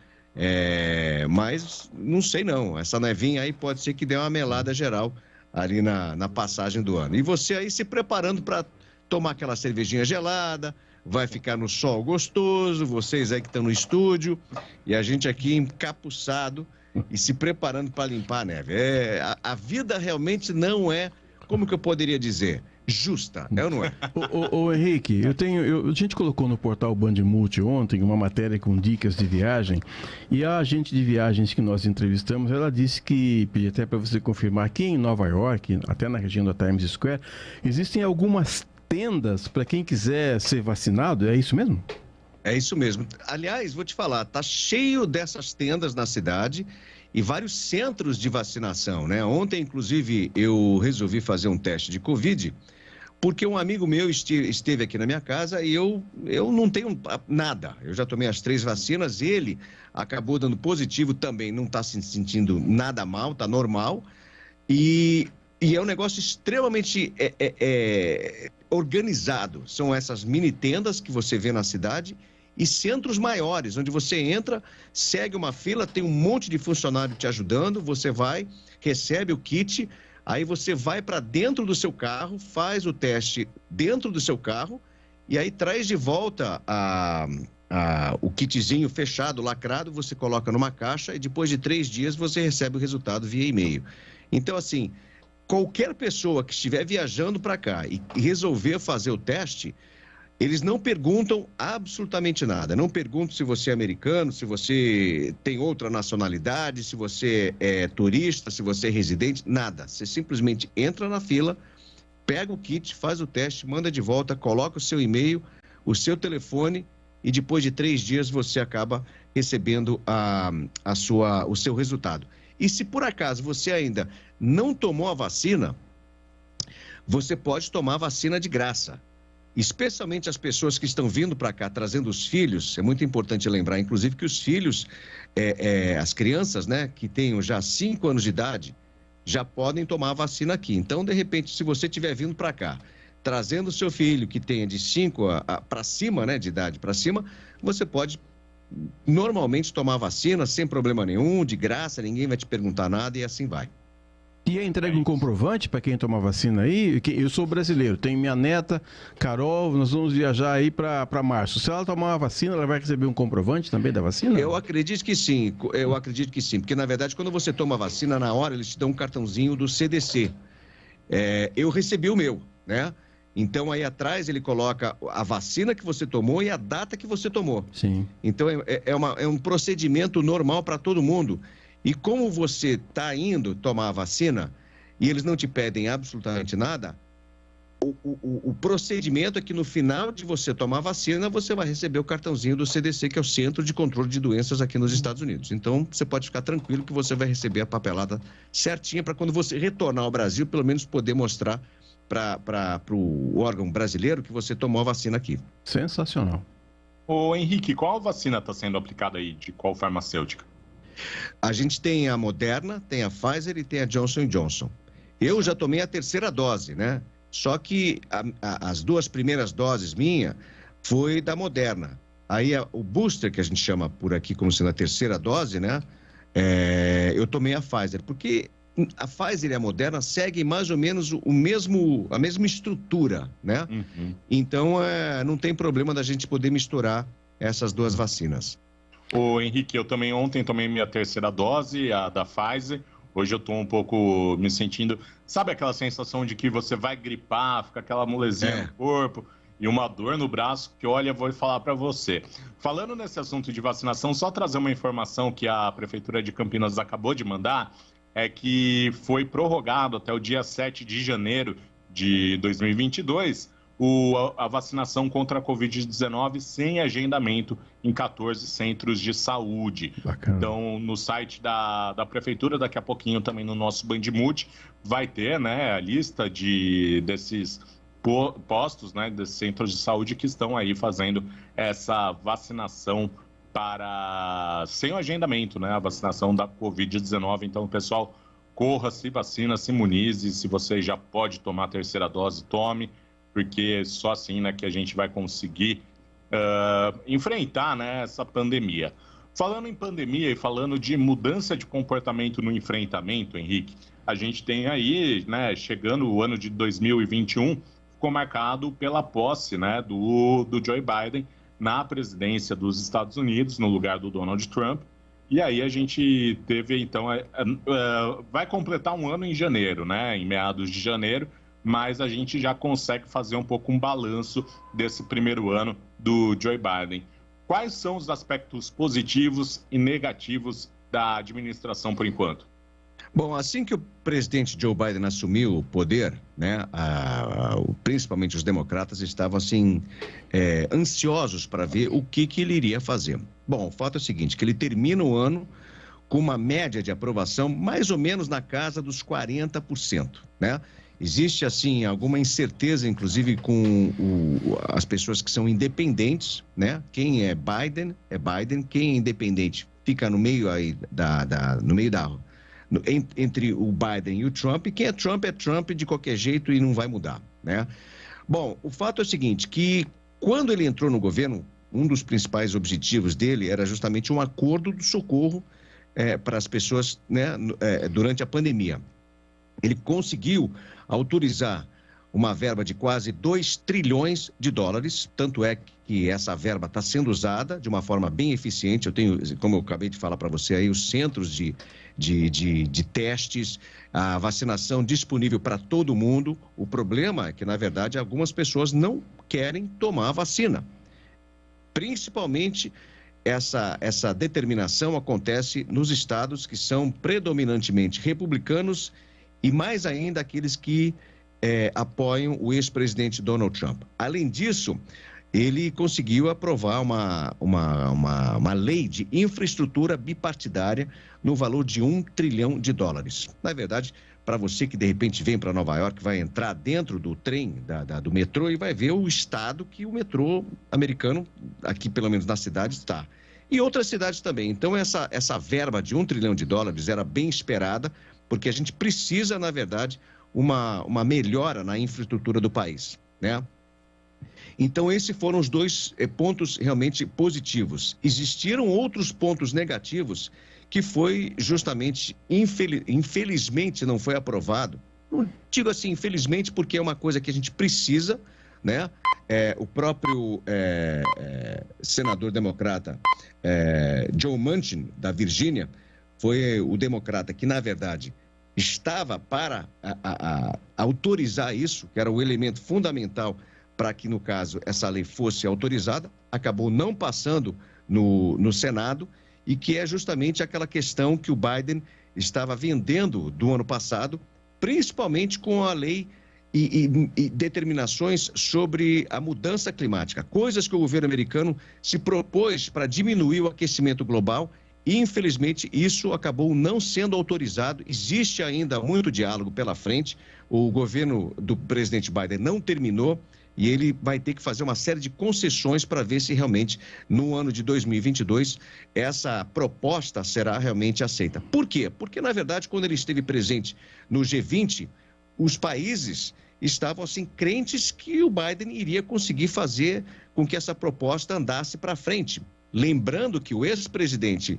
Mas não sei não, essa nevinha aí pode ser que dê uma melada geral ali na passagem do ano. E você aí se preparando para tomar aquela cervejinha gelada, vai ficar no sol gostoso, vocês aí que estão no estúdio, e a gente aqui encapuçado e se preparando para limpar a neve. A vida realmente não é, como que eu poderia dizer, justa, é ou não é? Ô Henrique, a gente colocou no portal Band Multi ontem uma matéria com dicas de viagem, e a agente de viagens que nós entrevistamos, ela disse que, pedi até para você confirmar, aqui em Nova York, até na região da Times Square, existem algumas tendas para quem quiser ser vacinado, é isso mesmo? É isso mesmo. Aliás, vou te falar, tá cheio dessas tendas na cidade e vários centros de vacinação, né? Ontem, inclusive, eu resolvi fazer um teste de Covid, porque um amigo meu esteve aqui na minha casa e eu não tenho nada. Eu já tomei as 3 vacinas, ele acabou dando positivo também, não está se sentindo nada mal, está normal. E é um negócio extremamente organizado. São essas mini tendas que você vê na cidade e centros maiores, onde você entra, segue uma fila, tem um monte de funcionário te ajudando, você vai, recebe o kit. Aí você vai para dentro do seu carro, faz o teste dentro do seu carro e aí traz de volta o kitzinho fechado, lacrado, você coloca numa caixa e depois de 3 dias você recebe o resultado via e-mail. Então, assim, qualquer pessoa que estiver viajando para cá e resolver fazer o teste, eles não perguntam absolutamente nada. Não perguntam se você é americano, se você tem outra nacionalidade, se você é turista, se você é residente, nada. Você simplesmente entra na fila, pega o kit, faz o teste, manda de volta, coloca o seu e-mail, o seu telefone e depois de 3 dias você acaba recebendo o seu resultado. E se por acaso você ainda não tomou a vacina, você pode tomar a vacina de graça. Especialmente as pessoas que estão vindo para cá trazendo os filhos, é muito importante lembrar, inclusive, que os filhos, as crianças, né, que tenham já 5 anos de idade, já podem tomar a vacina aqui. Então, de repente, se você estiver vindo para cá, trazendo o seu filho que tenha de 5 para cima, né, de idade para cima, você pode normalmente tomar a vacina sem problema nenhum, de graça, ninguém vai te perguntar nada e assim vai. E entrega um comprovante para quem toma vacina aí? Eu sou brasileiro, tenho minha neta, Carol, nós vamos viajar aí para março. Se ela tomar uma vacina, ela vai receber um comprovante também da vacina? Eu acredito que sim, porque na verdade quando você toma a vacina, na hora eles te dão um cartãozinho do CDC. Eu recebi o meu, né? Então aí atrás ele coloca a vacina que você tomou e a data que você tomou. Sim. Então é um procedimento normal para todo mundo. E como você está indo tomar a vacina e eles não te pedem absolutamente nada, o procedimento é que no final de você tomar a vacina, você vai receber o cartãozinho do CDC, que é o Centro de Controle de Doenças aqui nos Estados Unidos. Então, você pode ficar tranquilo que você vai receber a papelada certinha para quando você retornar ao Brasil, pelo menos poder mostrar para o órgão brasileiro que você tomou a vacina aqui. Sensacional. Ô Henrique, qual vacina está sendo aplicada aí? De qual farmacêutica? A gente tem a Moderna, tem a Pfizer e tem a Johnson & Johnson. Eu já tomei a 3ª dose, né? Só que as 2 primeiras doses minha foi da Moderna. Aí o booster, que a gente chama por aqui como sendo a 3ª dose, né? Eu tomei a Pfizer, porque a Pfizer e a Moderna seguem mais ou menos a mesma estrutura, né? Então, não tem problema da gente poder misturar essas duas vacinas. Ô, Henrique, eu também ontem tomei minha terceira dose, a da Pfizer. Hoje eu tô um pouco me sentindo... Sabe aquela sensação de que você vai gripar, fica aquela molezinha no corpo e uma dor no braço que, olha, vou falar para você. Falando nesse assunto de vacinação, só trazer uma informação que a Prefeitura de Campinas acabou de mandar, é que foi prorrogado até o dia 7 de janeiro de 2022 a vacinação contra a Covid-19 sem agendamento em 14 centros de saúde. Bacana. Então, no site da Prefeitura, daqui a pouquinho também no nosso Bandimute, vai ter, né, a lista desses postos, né, desses centros de saúde que estão aí fazendo essa vacinação sem o agendamento, né, a vacinação da Covid-19. Então, pessoal, corra, se vacina, se imunize. Se você já pode tomar a terceira dose, tome, porque só assim, né, que a gente vai conseguir enfrentar, né, essa pandemia. Falando em pandemia e falando de mudança de comportamento no enfrentamento, Henrique, a gente tem aí, né, chegando o ano de 2021, ficou marcado pela posse, né, do Joe Biden na presidência dos Estados Unidos, no lugar do Donald Trump. E aí a gente teve, então, vai completar um ano em janeiro, né, em meados de janeiro, mas a gente já consegue fazer um pouco um balanço desse primeiro ano do Joe Biden. Quais são os aspectos positivos e negativos da administração por enquanto? Bom, assim que o presidente Joe Biden assumiu o poder, né, principalmente os democratas estavam assim ansiosos para ver o que ele iria fazer. Bom, o fato é o seguinte, que ele termina o ano com uma média de aprovação mais ou menos na casa dos 40%, né? Existe, assim, alguma incerteza, inclusive, com as pessoas que são independentes, né? Quem é Biden, quem é independente fica no meio aí entre o Biden e o Trump, e quem é Trump de qualquer jeito e não vai mudar, né? Bom, o fato é o seguinte, que quando ele entrou no governo, um dos principais objetivos dele era justamente um acordo do socorro para as pessoas, né, durante a pandemia. Ele conseguiu autorizar uma verba de quase 2 trilhões de dólares, tanto é que essa verba está sendo usada de uma forma bem eficiente. Eu tenho, como eu acabei de falar para você aí, os centros de testes, a vacinação disponível para todo mundo. O problema é que, na verdade, algumas pessoas não querem tomar a vacina. Principalmente, essa determinação acontece nos estados que são predominantemente republicanos e mais ainda aqueles que apoiam o ex-presidente Donald Trump. Além disso, ele conseguiu aprovar uma lei de infraestrutura bipartidária no valor de 1 trilhão de dólares. Na verdade, para você que de repente vem para Nova York, vai entrar dentro do trem, do metrô e vai ver o estado que o metrô americano, aqui pelo menos na cidade, está. E outras cidades também. Então, essa verba de 1 trilhão de dólares era bem esperada, porque a gente precisa, na verdade, uma melhora na infraestrutura do país, né? Então, esses foram os dois pontos realmente positivos. Existiram outros pontos negativos que foi justamente, infelizmente, não foi aprovado. Não digo assim, infelizmente, porque é uma coisa que a gente precisa, né? O próprio senador democrata Joe Manchin, da Virgínia, foi o democrata que, na verdade, estava para autorizar isso, que era o elemento fundamental para que, no caso, essa lei fosse autorizada, acabou não passando no Senado, e que é justamente aquela questão que o Biden estava vendendo do ano passado, principalmente com a lei e determinações sobre a mudança climática, coisas que o governo americano se propôs para diminuir o aquecimento global. E, infelizmente, isso acabou não sendo autorizado. Existe ainda muito diálogo pela frente. O governo do presidente Biden não terminou e ele vai ter que fazer uma série de concessões para ver se realmente, no ano de 2022, essa proposta será realmente aceita. Por quê? Porque, na verdade, quando ele esteve presente no G20, os países estavam, assim, crentes que o Biden iria conseguir fazer com que essa proposta andasse para frente. Lembrando que o ex-presidente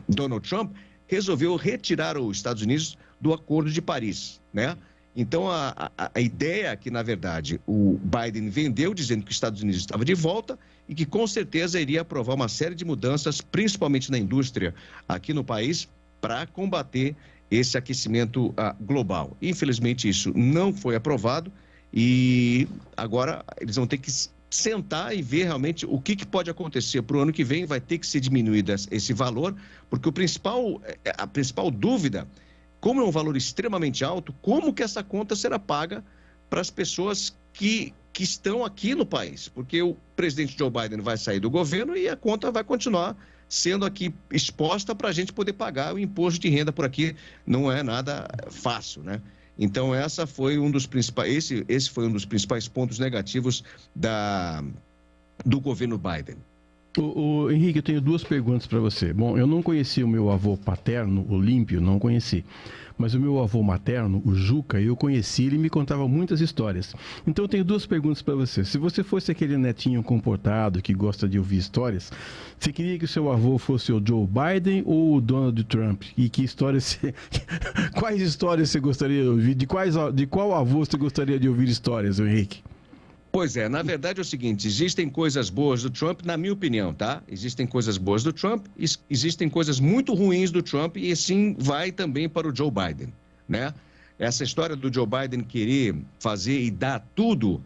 Donald Trump resolveu retirar os Estados Unidos do Acordo de Paris, né? Então, a ideia que, na verdade, o Biden vendeu, dizendo que os Estados Unidos estava de volta e que, com certeza, iria aprovar uma série de mudanças, principalmente na indústria aqui no país, para combater esse aquecimento global. Infelizmente, isso não foi aprovado e agora eles vão ter que sentar e ver realmente o que pode acontecer para o ano que vem. Vai ter que ser diminuído esse valor, porque a principal dúvida, como é um valor extremamente alto, como que essa conta será paga para as pessoas que estão aqui no país? Porque o presidente Joe Biden vai sair do governo e a conta vai continuar sendo aqui exposta para a gente poder pagar o imposto de renda por aqui. Não é nada fácil, né? Então, esse foi um dos principais pontos negativos do governo Biden. Henrique, eu tenho duas perguntas para você. Bom, eu não conheci o meu avô paterno, o Olímpio, não conheci. Mas o meu avô materno, o Juca, eu conheci, ele me contava muitas histórias. Então eu tenho duas perguntas para você. Se você fosse aquele netinho comportado que gosta de ouvir histórias, você queria que o seu avô fosse o Joe Biden ou o Donald Trump? E que histórias quais histórias você gostaria de ouvir? De qual avô você gostaria de ouvir histórias, Henrique? Pois é, na verdade é o seguinte, existem coisas boas do Trump, na minha opinião, tá? Existem coisas boas do Trump, existem coisas muito ruins do Trump e assim vai também para o Joe Biden, né? Essa história do Joe Biden querer fazer e dar tudo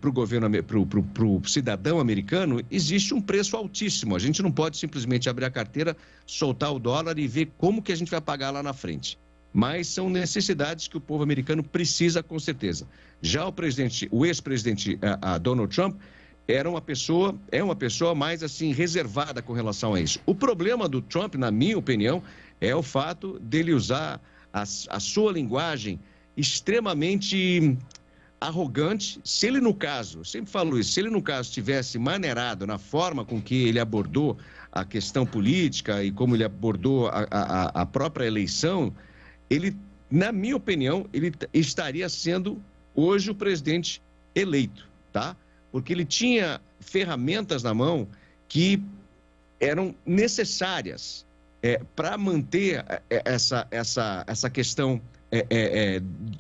para o governo, para o cidadão americano, existe um preço altíssimo. A gente não pode simplesmente abrir a carteira, soltar o dólar e ver como que a gente vai pagar lá na frente. Mas são necessidades que o povo americano precisa, com certeza. Já o ex-presidente Donald Trump é uma pessoa mais assim reservada com relação a isso. O problema do Trump, na minha opinião, é o fato dele usar a sua linguagem extremamente arrogante. Se ele, no caso, sempre falo isso, se ele, no caso, tivesse maneirado na forma com que ele abordou a questão política e como ele abordou a própria eleição, ele, na minha opinião, ele estaria sendo hoje o presidente eleito, tá? Porque ele tinha ferramentas na mão que eram necessárias para manter essa questão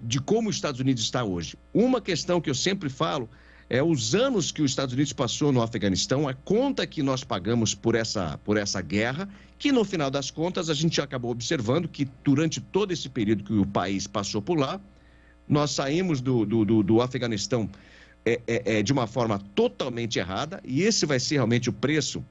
de como os Estados Unidos está hoje. Uma questão que eu sempre falo é os anos que os Estados Unidos passou no Afeganistão, a conta que nós pagamos por essa guerra, que no final das contas a gente acabou observando que durante todo esse período que o país passou por lá, nós saímos do Afeganistão de uma forma totalmente errada, e esse vai ser realmente o preço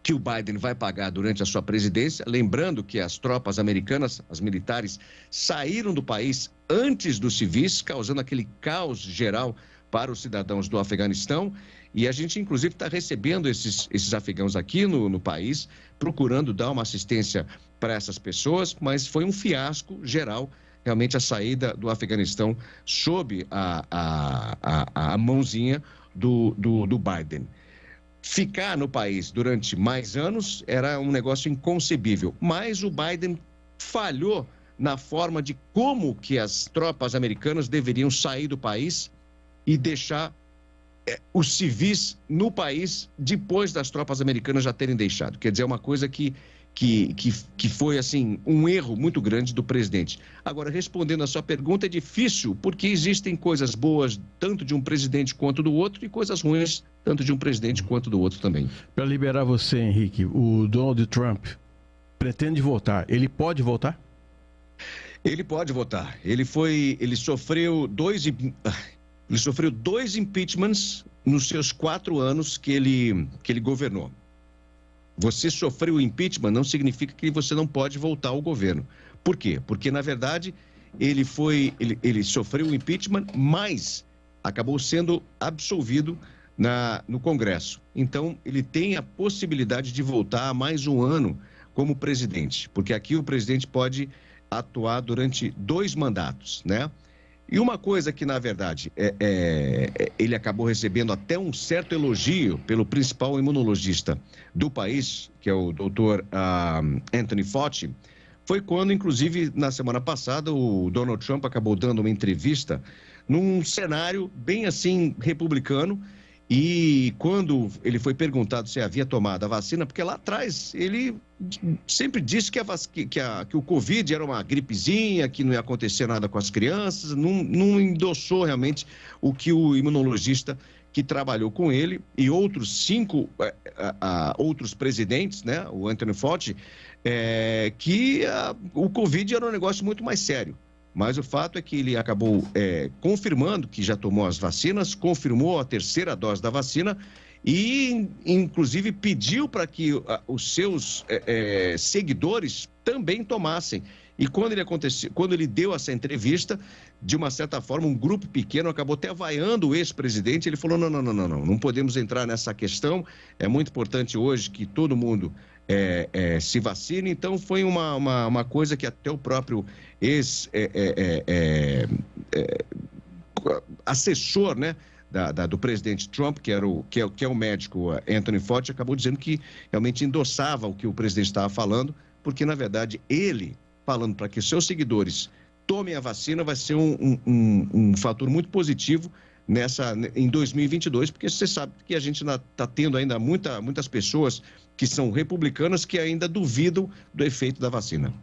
que o Biden vai pagar durante a sua presidência. Lembrando que as tropas americanas, as militares, saíram do país antes dos civis, causando aquele caos geral para os cidadãos do Afeganistão, e a gente inclusive está recebendo esses afegãos aqui no país, procurando dar uma assistência para essas pessoas, mas foi um fiasco geral realmente a saída do Afeganistão sob a mãozinha do Biden. Ficar no país durante mais anos era um negócio inconcebível, mas o Biden falhou na forma de como que as tropas americanas deveriam sair do país e deixar os civis no país depois das tropas americanas já terem deixado. Quer dizer, é uma coisa que foi, assim, um erro muito grande do presidente. Agora, respondendo a sua pergunta, é difícil, porque existem coisas boas tanto de um presidente quanto do outro e coisas ruins tanto de um presidente quanto do outro também. Para liberar você, Henrique, o Donald Trump pretende voltar. Ele pode voltar? Ele pode voltar. Ele sofreu dois impeachments nos seus 4 anos que ele governou. Você sofreu o impeachment não significa que você não pode voltar ao governo. Por quê? Porque, na verdade, ele sofreu o impeachment, mas acabou sendo absolvido no Congresso. Então, ele tem a possibilidade de voltar a mais um ano como presidente, porque aqui o presidente pode atuar durante 2 mandatos, né? E uma coisa que, na verdade, ele acabou recebendo até um certo elogio pelo principal imunologista do país, que é o doutor Anthony Fauci, foi quando, inclusive, na semana passada, o Donald Trump acabou dando uma entrevista num cenário bem assim republicano E quando ele foi perguntado se havia tomado a vacina, porque lá atrás ele sempre disse que o Covid era uma gripezinha, que não ia acontecer nada com as crianças, não endossou realmente o que o imunologista que trabalhou com ele e outros 5 outros presidentes, né, o Anthony Fauci, que o Covid era um negócio muito mais sério. Mas o fato é que ele acabou confirmando que já tomou as vacinas, confirmou a 3ª dose da vacina e, inclusive, pediu para que os seus seguidores também tomassem. E quando ele deu essa entrevista, de uma certa forma, um grupo pequeno acabou até vaiando o ex-presidente. Ele falou, não podemos entrar nessa questão. É muito importante hoje que todo mundo se vacine. Então, foi uma coisa que até o próprio assessor, né, do presidente Trump, que é o médico Anthony Fauci, acabou dizendo que realmente endossava o que o presidente estava falando, porque, na verdade, ele falando para que seus seguidores tomem a vacina vai ser um fator muito positivo em 2022, porque você sabe que a gente está tendo ainda muitas pessoas que são republicanas que ainda duvidam do efeito da vacina.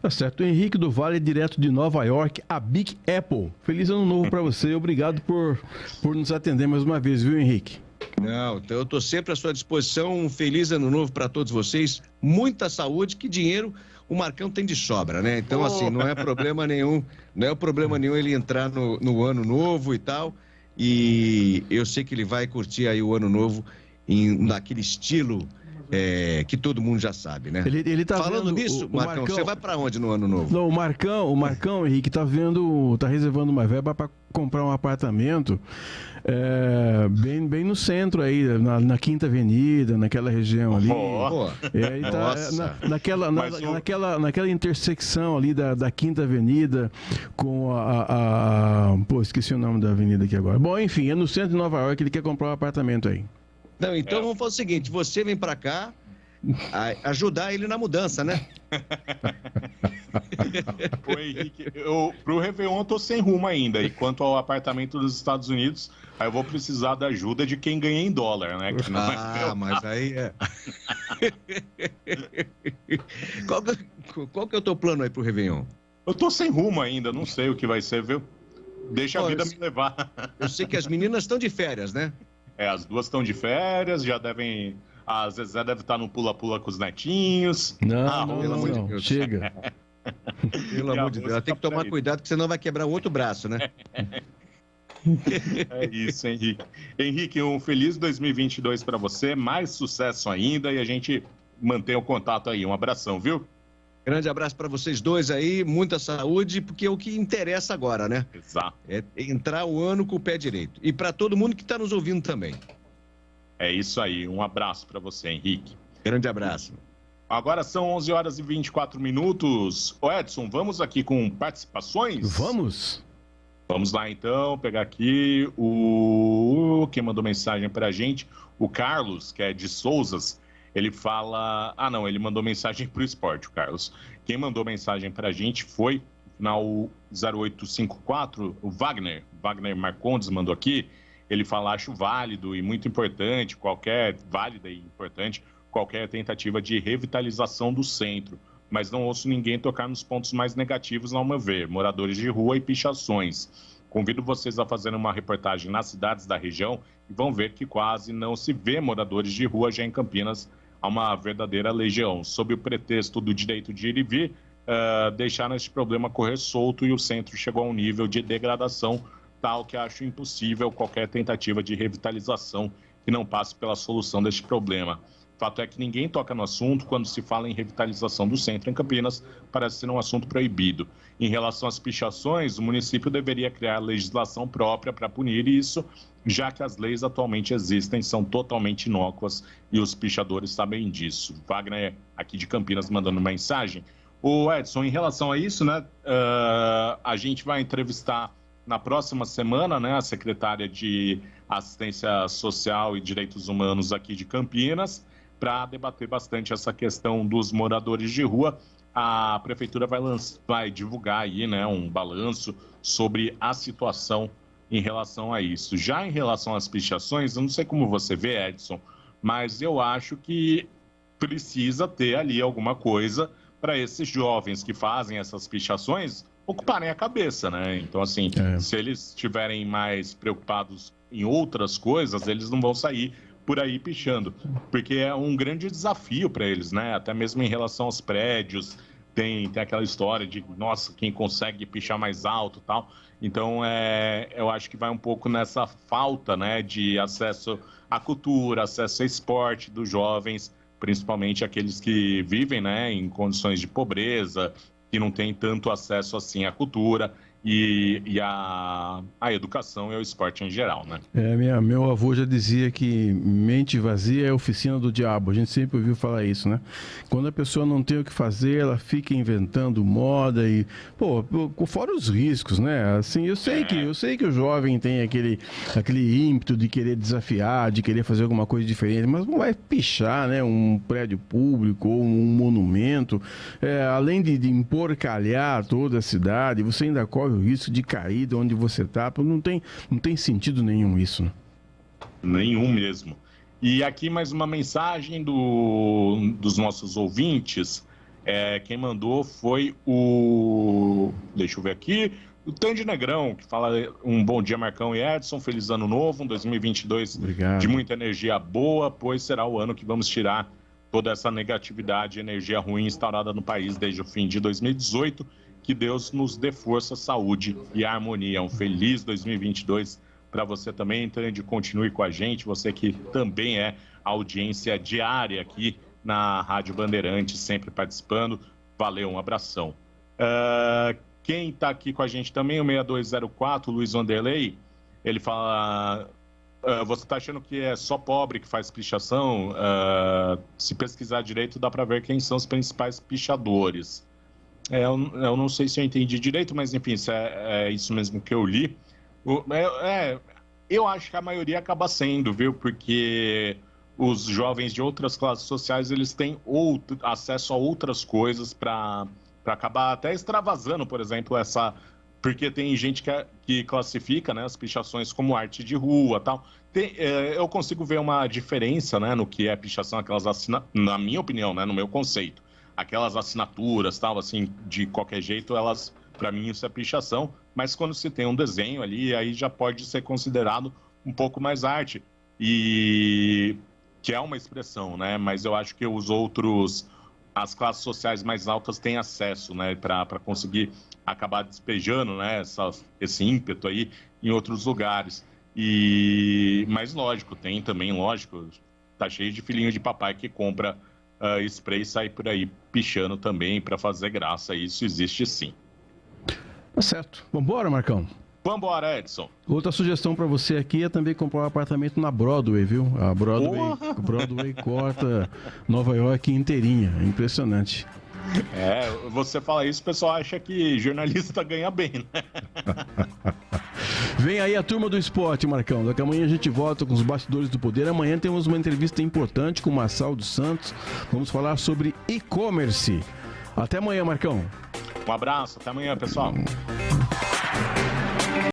Tá certo. O Henrique do Vale, direto de Nova York, a Big Apple. Feliz ano novo para você. Obrigado por nos atender mais uma vez, viu, Henrique? Não, então eu estou sempre à sua disposição. Um feliz ano novo para todos vocês. Muita saúde, que dinheiro o Marcão tem de sobra, né? Então, assim, não é problema nenhum ele entrar no ano novo e tal. E eu sei que ele vai curtir aí o ano novo naquele estilo que todo mundo já sabe, né? Ele tá falando nisso, Marcão, você vai para onde no ano novo? Não, o Marcão, Henrique, tá reservando uma verba para comprar um apartamento bem no centro aí, na Quinta Avenida, naquela região ali. Aí tá naquela intersecção ali da Quinta Avenida com pô, esqueci o nome da avenida aqui agora. Bom, enfim, é no centro de Nova York, ele quer comprar um apartamento aí. Não, então vamos fazer o seguinte, você vem para cá ajudar ele na mudança, né? Ô, Henrique, pro Réveillon eu tô sem rumo ainda. E quanto ao apartamento dos Estados Unidos, aí eu vou precisar da ajuda de quem ganha em dólar, né? Que não mas aí Qual que é o teu plano aí pro Réveillon? Eu tô sem rumo ainda, não sei o que vai ser, viu? Deixa a vida me levar. Eu sei que as meninas estão de férias, né? As duas estão de férias, já devem... A Zezé deve estar no pula-pula com os netinhos. Não, pelo amor de Deus. Chega. Pelo amor de Deus. Ela tem que tomar cuidado, porque senão vai quebrar o outro braço, né? É isso, Henrique. Henrique, um feliz 2022 para você, mais sucesso ainda e a gente mantém o contato aí. Um abração, viu? Grande abraço para vocês dois aí, muita saúde, porque é o que interessa agora, né? Exato. É entrar o ano com o pé direito. E para todo mundo que está nos ouvindo também. É isso aí, um abraço para você, Henrique. Grande abraço. Agora são 11 horas e 24 minutos. Ô Edson, vamos aqui com participações? Vamos. Vamos lá então, pegar aqui quem mandou mensagem pra gente, o Carlos, que é de Souzas. Ele fala... ele mandou mensagem pro esporte, o Carlos. Quem mandou mensagem pra gente foi, na 0854, o Wagner Marcondes mandou aqui. Ele fala, acho válido e muito importante, qualquer tentativa de revitalização do centro, mas não ouço ninguém tocar nos pontos mais negativos, ao meu ver, moradores de rua e pichações. Convido vocês a fazerem uma reportagem nas cidades da região e vão ver que quase não se vê moradores de rua já em Campinas, há uma verdadeira legião. Sob o pretexto do direito de ir e vir, deixaram este problema correr solto e o centro chegou a um nível de degradação tal que acho impossível qualquer tentativa de revitalização que não passe pela solução deste problema. Fato é que ninguém toca no assunto quando se fala em revitalização do centro em Campinas, parece ser um assunto proibido. Em relação às pichações, o município deveria criar legislação própria para punir isso, já que as leis atualmente existem são totalmente inócuas e os pichadores sabem disso. Wagner, aqui de Campinas, mandando mensagem. O Edson, em relação a isso, né, a gente vai entrevistar na próxima semana, né, a secretária de Assistência Social e Direitos Humanos aqui de Campinas, para debater bastante essa questão dos moradores de rua. A prefeitura vai divulgar aí, né, um balanço sobre a situação em relação a isso. Já em relação às pichações, eu não sei como você vê, Edson, mas eu acho que precisa ter ali alguma coisa para esses jovens que fazem essas pichações ocuparem a cabeça, né? Então, assim, se eles estiverem mais preocupados em outras coisas, eles não vão sair por aí pichando, porque é um grande desafio para eles, né? Até mesmo em relação aos prédios, tem aquela história de, nossa, quem consegue pichar mais alto e tal. Então, eu acho que vai um pouco nessa falta, né, de acesso à cultura, acesso a esporte dos jovens, principalmente aqueles que vivem, né, em condições de pobreza, que não têm tanto acesso assim à cultura e à educação e ao esporte em geral, né? Meu avô já dizia que mente vazia é oficina do diabo. A gente sempre ouviu falar isso, né? Quando a pessoa não tem o que fazer, ela fica inventando moda e, fora os riscos, né? Assim, eu sei que o jovem tem aquele ímpeto de querer desafiar, de querer fazer alguma coisa diferente, mas não vai pichar, né? Um prédio público ou um monumento, além de emporcalhar toda a cidade, você ainda corre o risco de cair de onde você está. Não tem sentido nenhum isso, né? Nenhum mesmo. E aqui mais uma mensagem dos nossos ouvintes. Quem mandou foi deixa eu ver aqui, o Tandy Negrão, que fala um bom dia, Marcão e Edson, feliz ano novo, um 2022 Obrigado. De muita energia boa, pois será o ano que vamos tirar toda essa negatividade e energia ruim instaurada no país desde o fim de 2018. Que Deus nos dê força, saúde e harmonia. Um feliz 2022 para você também, Tandy. Continue com a gente, você que também é audiência diária aqui na Rádio Bandeirantes, sempre participando. Valeu, um abração. Quem está aqui com a gente também, o 6204, Luiz Vanderlei, ele fala... você está achando que é só pobre que faz pichação? Se pesquisar direito, dá para ver quem são os principais pichadores. Eu não sei se eu entendi direito, mas enfim, se é isso mesmo que eu li. Eu acho que a maioria acaba sendo, viu? Porque os jovens de outras classes sociais, eles têm acesso a outras coisas para acabar até extravasando, por exemplo, porque tem gente que classifica, né, as pichações como arte de rua e tal. Eu consigo ver uma diferença, né, no que é pichação, na minha opinião, né, no meu conceito. Aquelas assinaturas, tal, assim, de qualquer jeito, elas, para mim, isso é pichação. Mas quando se tem um desenho ali, aí já pode ser considerado um pouco mais arte. E que é uma expressão, né? Mas eu acho que as classes sociais mais altas têm acesso, né? Para conseguir acabar despejando, né? Esse ímpeto aí em outros lugares. Mas, lógico, tem também, tá cheio de filhinho de papai que compra spray e sai por aí pichando também para fazer graça. Isso existe sim. Tá certo. Vambora, Marcão? Vambora, Edson. Outra sugestão para você aqui é também comprar um apartamento na Broadway, viu? A Broadway corta Nova York inteirinha. É impressionante. Você fala isso, o pessoal acha que jornalista ganha bem, né? Vem aí a turma do esporte, Marcão. Daqui a amanhã a gente volta com os bastidores do poder. Amanhã temos uma entrevista importante com o Marçal dos Santos. Vamos falar sobre e-commerce. Até amanhã, Marcão. Um abraço, até amanhã, pessoal.